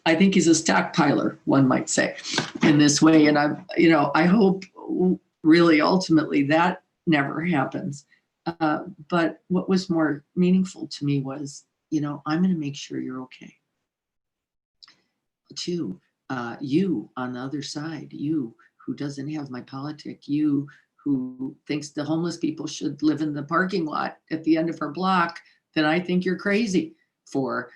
I think he's a stockpiler, one might say, in this way. And I hope really ultimately that never happens. But what was more meaningful to me was, I'm going to make sure you're okay. Too, you on the other side, you who doesn't have my politic, you who thinks the homeless people should live in the parking lot at the end of our block, that I think you're crazy for.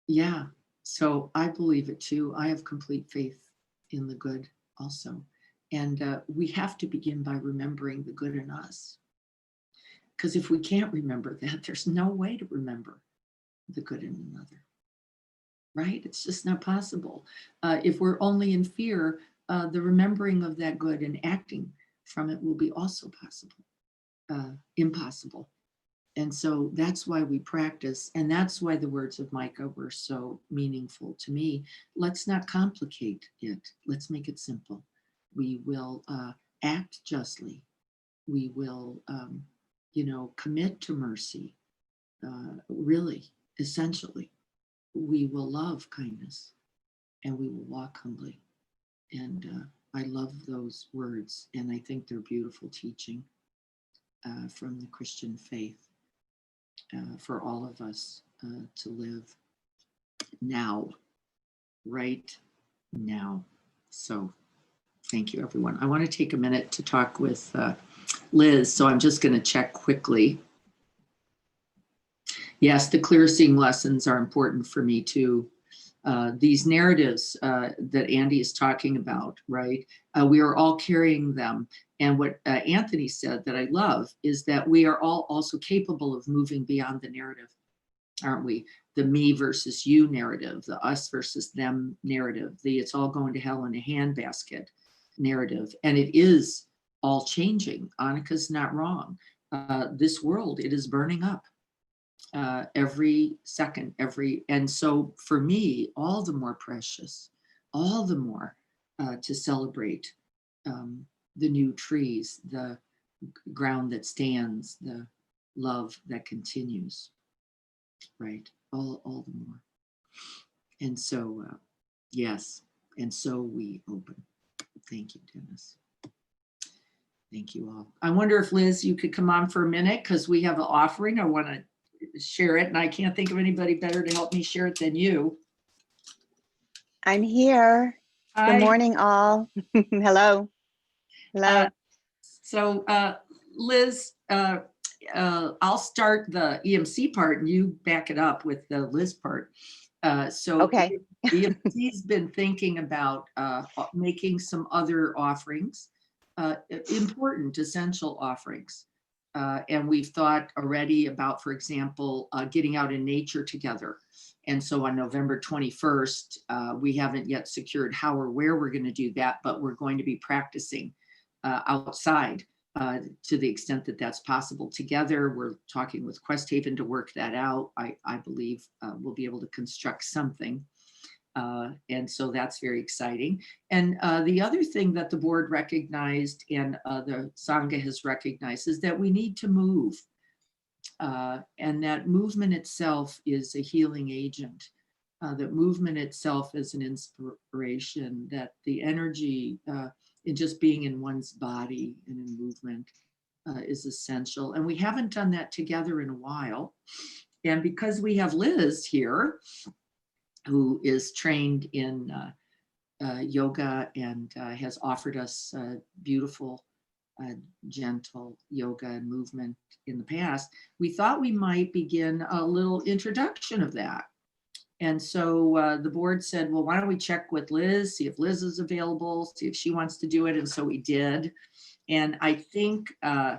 Yeah, so I believe it too. I have complete faith in the good also. And we have to begin by remembering the good in us. Because if we can't remember that, there's no way to remember the good in another. Right? It's just not possible. If we're only in fear, the remembering of that good and acting from it will be also impossible. And so that's why we practice. And that's why the words of Micah were so meaningful to me. Let's not complicate it. Let's make it simple. We will act justly. We will, commit to mercy, really, essentially. We will love kindness, and we will walk humbly. And I love those words, and I think they're beautiful teaching from the Christian faith for all of us to live now, right now. So Thank you, everyone. I want to take a minute to talk with Liz, so I'm just going to check quickly. Yes, the clear seeing lessons are important for me too. These narratives that Andy is talking about, right? We are all carrying them. And what Anthony said that I love is that we are all also capable of moving beyond the narrative, aren't we? The me versus you narrative, the us versus them narrative, the it's all going to hell in a handbasket narrative. And it is all changing. Annika's not wrong. This world, it is burning up every second, and so for me, all the more precious, all the more to celebrate the new trees, the ground that stands, the love that continues, right? All the more. And so, yes, and so we open. Thank you, Dennis. Thank you all. I wonder if Liz, you could come on for a minute because we have an offering. I want to share it, and I can't think of anybody better to help me share it than you. I'm here. Hi. Good morning, all. Hello. Hello. Liz, I'll start the EMC part and you back it up with the Liz part. Okay. EMC's been thinking about making some other offerings, important, essential offerings. And we've thought already about, for example, getting out in nature together. And so on November 21st, we haven't yet secured how or where we're going to do that, but we're going to be practicing outside to the extent that that's possible together. We're talking with Quest Haven to work that out. I believe we'll be able to construct something. And so that's very exciting. And the other thing that the board recognized and the Sangha has recognized is that we need to move. And that movement itself is a healing agent. That movement itself is an inspiration, that the energy in just being in one's body and in movement is essential. And we haven't done that together in a while. And because we have Liz here, who is trained in yoga and has offered us beautiful, gentle yoga and movement in the past, we thought we might begin a little introduction of that. And so the board said, well, why don't we check with Liz, see if Liz is available, see if she wants to do it. And so we did. And I think I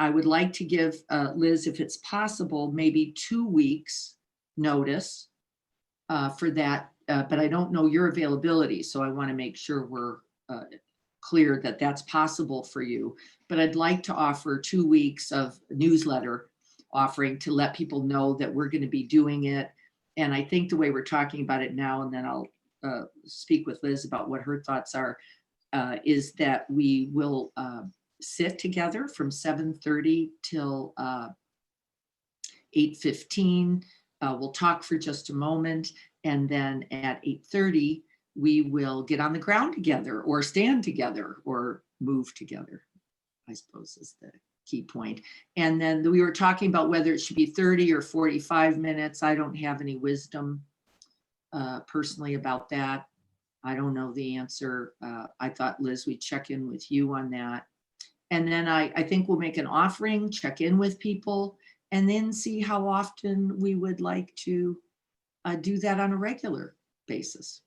would like to give Liz, if it's possible, maybe 2 weeks notice for that, but I don't know your availability. So I want to make sure we're clear that that's possible for you. But I'd like to offer 2 weeks of newsletter offering to let people know that we're going to be doing it. And I think the way we're talking about it now, and then I'll speak with Liz about what her thoughts are, is that we will sit together from 7:30 till 8:15. We'll talk for just a moment. And then at 8:30, we will get on the ground together or stand together or move together, I suppose is the key point. And then we were talking about whether it should be 30 or 45 minutes. I don't have any wisdom personally about that. I don't know the answer. I thought, Liz, we'd check in with you on that. And then I think we'll make an offering, check in with people, and then see how often we would like to do that on a regular basis.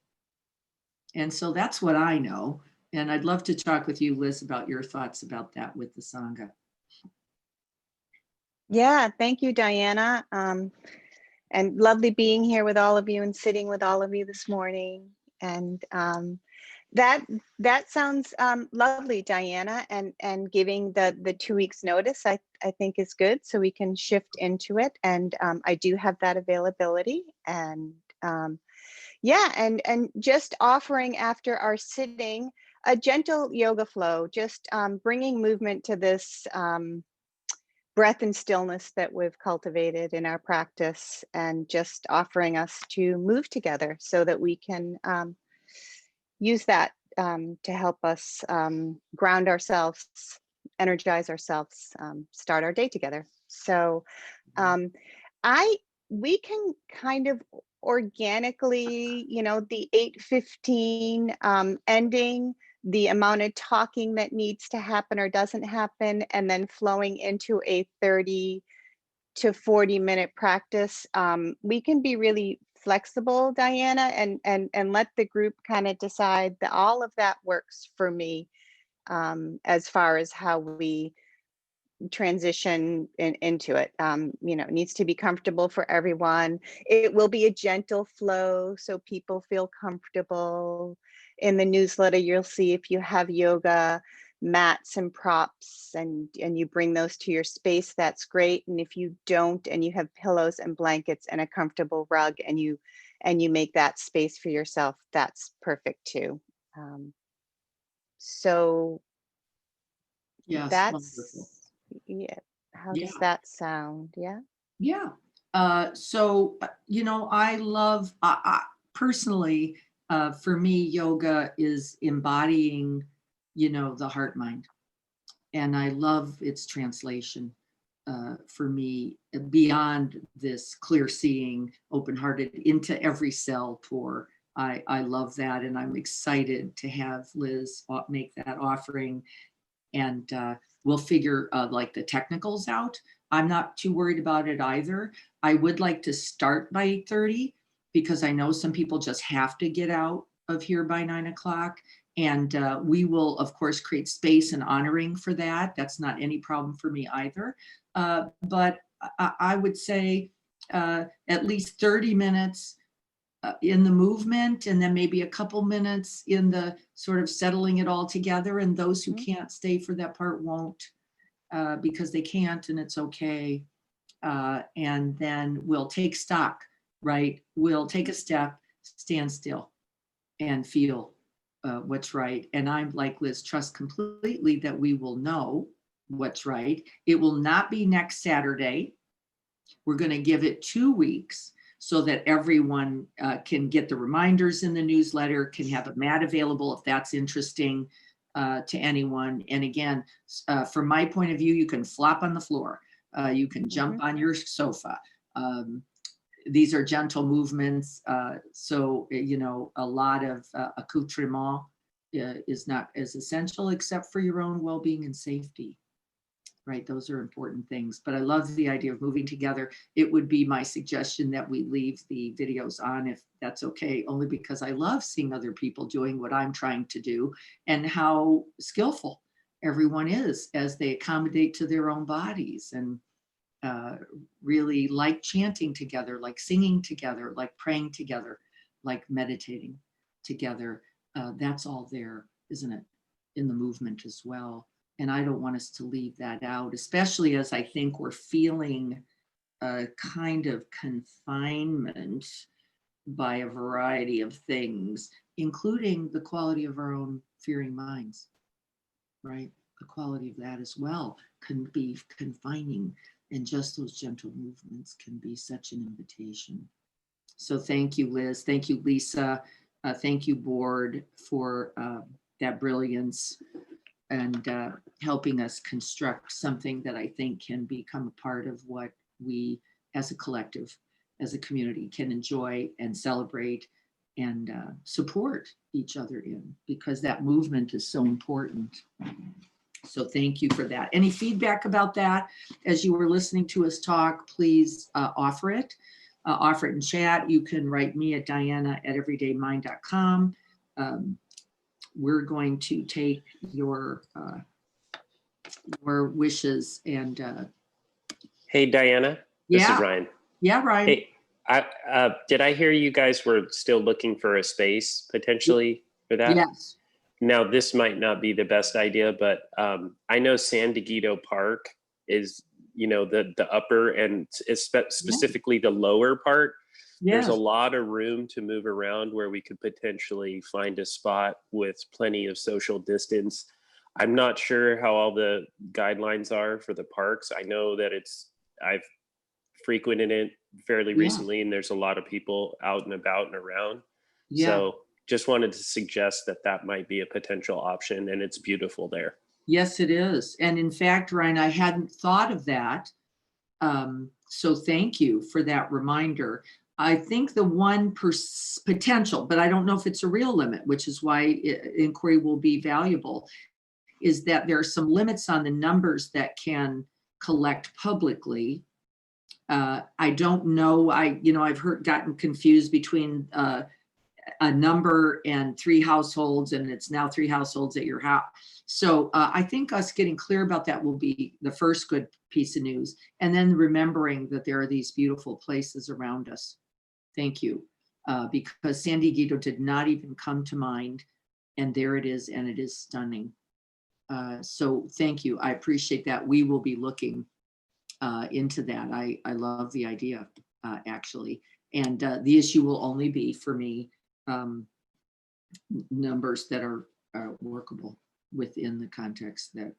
And so that's what I know. And I'd love to talk with you, Liz, about your thoughts about that with the Sangha. Yeah, thank you, Diana. And lovely being here with all of you and sitting with all of you this morning. And that sounds lovely, Diana. And giving the 2 weeks notice, I think is good, so we can shift into it. And I do have that availability. And yeah, and just offering after our sitting a gentle yoga flow, just bringing movement to this breath and stillness that we've cultivated in our practice, and just offering us to move together so that we can use that to help us ground ourselves, energize ourselves, start our day together. So we can kind of organically, the 8:15 ending, the amount of talking that needs to happen or doesn't happen, and then flowing into a 30 to 40-minute practice. We can be really flexible, Diana, and let the group kind of decide that all of that works for me, as far as how we transition into it. It needs to be comfortable for everyone. It will be a gentle flow so people feel comfortable. In the newsletter, you'll see if you have yoga mats and props and you bring those to your space, that's great. And if you don't, and you have pillows and blankets and a comfortable rug, and you make that space for yourself, that's perfect too. So Yes, that's wonderful. yeah. How Yeah. does that sound? Yeah. Yeah. So, I love, personally, for me, yoga is embodying, the heart mind. And I love its translation for me beyond this clear seeing, open hearted into every cell pour. I love that. And I'm excited to have Liz make that offering. And we'll figure like the technicals out. I'm not too worried about it either. I would like to start by 8:30 because I know some people just have to get out of here by 9 o'clock. And we will, of course, create space and honoring for that. That's not any problem for me either. But I would say at least 30 minutes in the movement, and then maybe a couple minutes in the sort of settling it all together. And those who can't stay for that part won't because they can't, and it's okay. And then we'll take stock, right? We'll take a step, stand still, and feel what's right. And I'm like Liz, trust completely that we will know what's right. It will not be next Saturday. We're going to give it 2 weeks so that everyone can get the reminders in the newsletter, can have a mat available if that's interesting to anyone. And again, from my point of view, you can flop on the floor. You can jump on your sofa. These are gentle movements. So, a lot of accoutrement is not as essential except for your own well-being and safety. Right, those are important things. But I love the idea of moving together. It would be my suggestion that we leave the videos on if that's okay, only because I love seeing other people doing what I'm trying to do and how skillful everyone is as they accommodate to their own bodies and really like chanting together, like singing together, like praying together, like meditating together. That's all there, isn't it, in the movement as well. And I don't want us to leave that out, especially as I think we're feeling a kind of confinement by a variety of things, including the quality of our own fearing minds, right? The quality of that as well can be confining, and just those gentle movements can be such an invitation. So thank you, Liz. Thank you, Lisa. Thank you, board, for that brilliance and helping us construct something that I think can become a part of what we as a collective, as a community, can enjoy and celebrate and support each other in, because that movement is so important. So thank you for that. Any feedback about that as you were listening to us talk, please offer it. Offer it in chat. You can write me at diana@everydaymind.com. We're going to take your wishes and Hey, Diana, this is Ryan. Yeah, Ryan. Hey, did I hear you guys were still looking for a space potentially for that? Yes. Now, this might not be the best idea, but I know San Diego Park is, the upper and specifically the lower part. There's a lot of room to move around where we could potentially find a spot with plenty of social distance. I'm not sure how all the guidelines are for the parks. I know that I've frequented it fairly recently, and there's a lot of people out and about and around. So just wanted to suggest that might be a potential option, and it's beautiful there. Yes, it is. And in fact, Ryan, I hadn't thought of that. So thank you for that reminder. I think the one potential, but I don't know if it's a real limit, which is why inquiry will be valuable, is that there are some limits on the numbers that can collect publicly. I don't know. I've gotten confused between a number and 3 households, and it's now 3 households at your house. So I think us getting clear about that will be the first good piece of news. And then remembering that there are these beautiful places around us. Thank you. Because San Diego did not even come to mind. And there it is, and it is stunning. So thank you. I appreciate that. We will be looking into that. I love the idea, actually. And the issue will only be, for me, numbers that are workable within the context that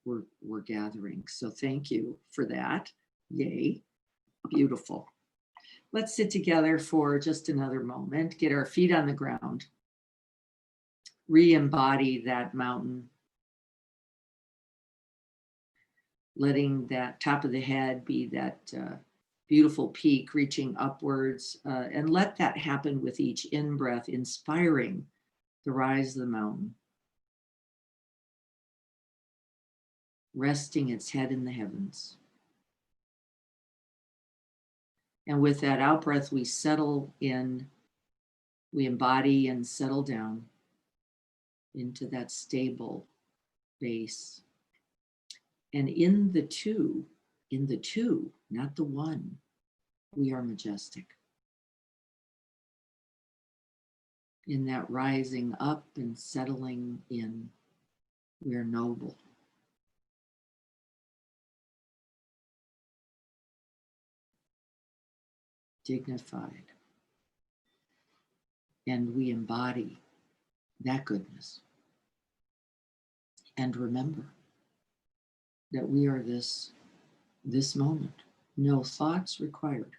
we're gathering. So thank you for that. Yay. Beautiful. Let's sit together for just another moment, get our feet on the ground, re-embody that mountain, letting that top of the head be that beautiful peak reaching upwards, and let that happen with each in-breath, inspiring the rise of the mountain, resting its head in the heavens. And with that out-breath, we settle in, we embody and settle down into that stable base. And in the two, not the one, we are majestic. In that rising up and settling in, we are noble. Dignified. And we embody that goodness. And remember that we are this moment. No thoughts required.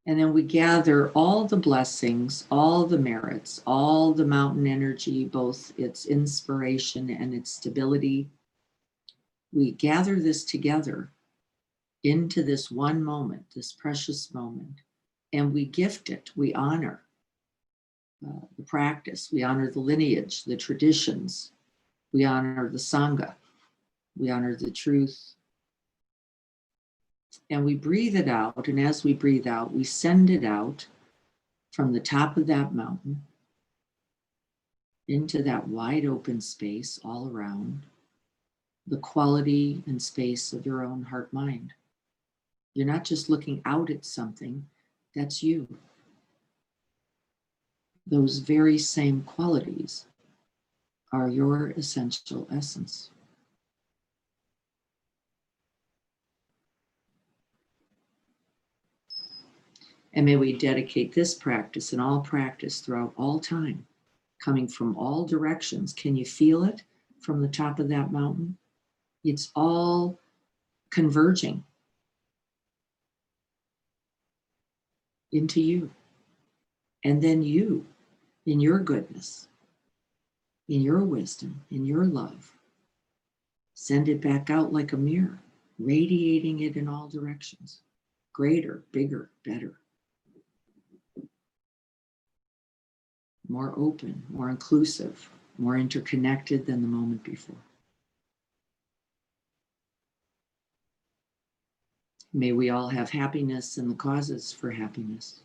And then we gather all the blessings, all the merits, all the mountain energy, both its inspiration and its stability. We gather this together into this one moment, this precious moment, and we gift it. We honor the practice. We honor the lineage, the traditions. We honor the Sangha. We honor the truth. And we breathe it out. And as we breathe out, we send it out from the top of that mountain into that wide open space all around, the quality and space of your own heart mind. You're not just looking out at something, that's you. Those very same qualities are your essential essence. And may we dedicate this practice and all practice throughout all time, coming from all directions. Can you feel it from the top of that mountain? It's all converging into you. And then you, in your goodness, in your wisdom, in your love, send it back out like a mirror, radiating it in all directions. Greater, bigger, better. More open, more inclusive, more interconnected than the moment before. May we all have happiness and the causes for happiness.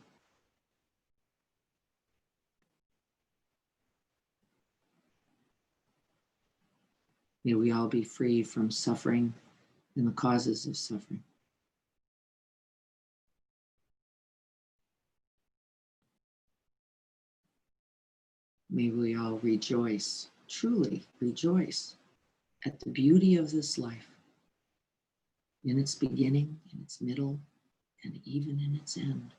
May we all be free from suffering and the causes of suffering. May we all rejoice, truly rejoice at the beauty of this life, in its beginning, in its middle, and even in its end.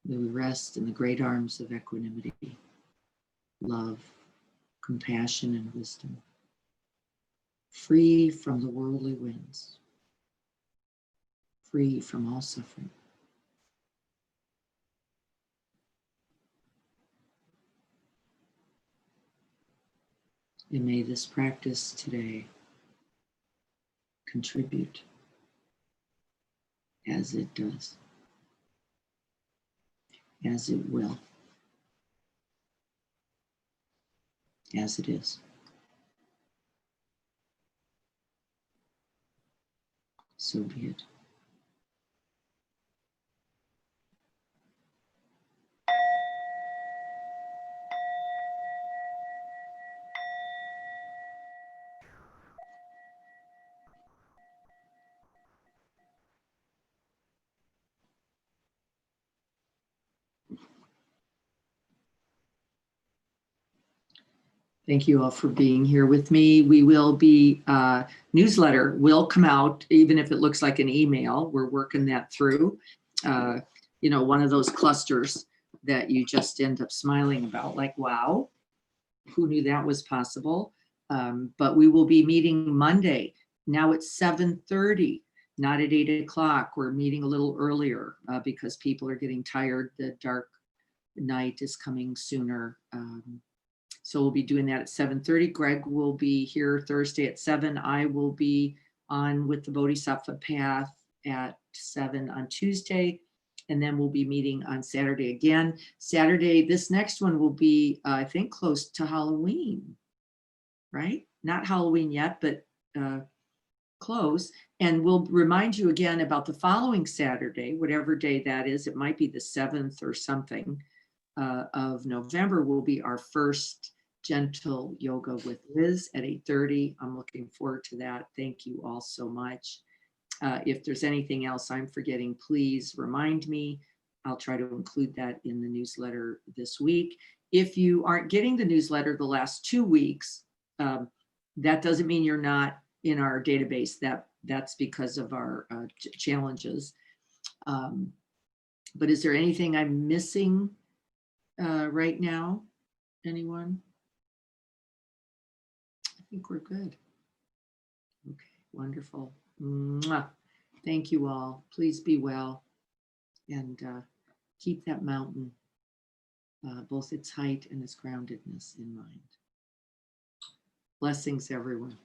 May we rest in the great arms of equanimity, love, compassion, and wisdom, free from the worldly winds, free from all suffering. And may this practice today contribute as it does, as it will, as it is. So be it. Thank you all for being here with me. We will be, newsletter will come out, even if it looks like an email. We're working that through. You know, one of those clusters that you just end up smiling about, like, wow, who knew that was possible? But we will be meeting Monday. Now it's 7:30, not at 8 o'clock. We're meeting a little earlier because people are getting tired. The dark night is coming sooner. So we'll be doing that at 7:30. Greg will be here Thursday at 7. I will be on with the Bodhisattva Path at 7 on Tuesday. And then we'll be meeting on Saturday again. Saturday, this next one will be, I think, close to Halloween, right? Not Halloween yet, but close. And we'll remind you again about the following Saturday, whatever day that is. It might be the 7th or something of November will be our first gentle yoga with Liz at 8:30. I'm looking forward to that. Thank you all so much. If there's anything else I'm forgetting, please remind me. I'll try to include that in the newsletter this week. If you aren't getting the newsletter the last 2 weeks, that doesn't mean you're not in our database. That's because of our challenges. But is there anything I'm missing right now? Anyone? I think we're good. Okay, wonderful. Mwah. Thank you all. Please be well and keep that mountain, both its height and its groundedness in mind. Blessings, everyone.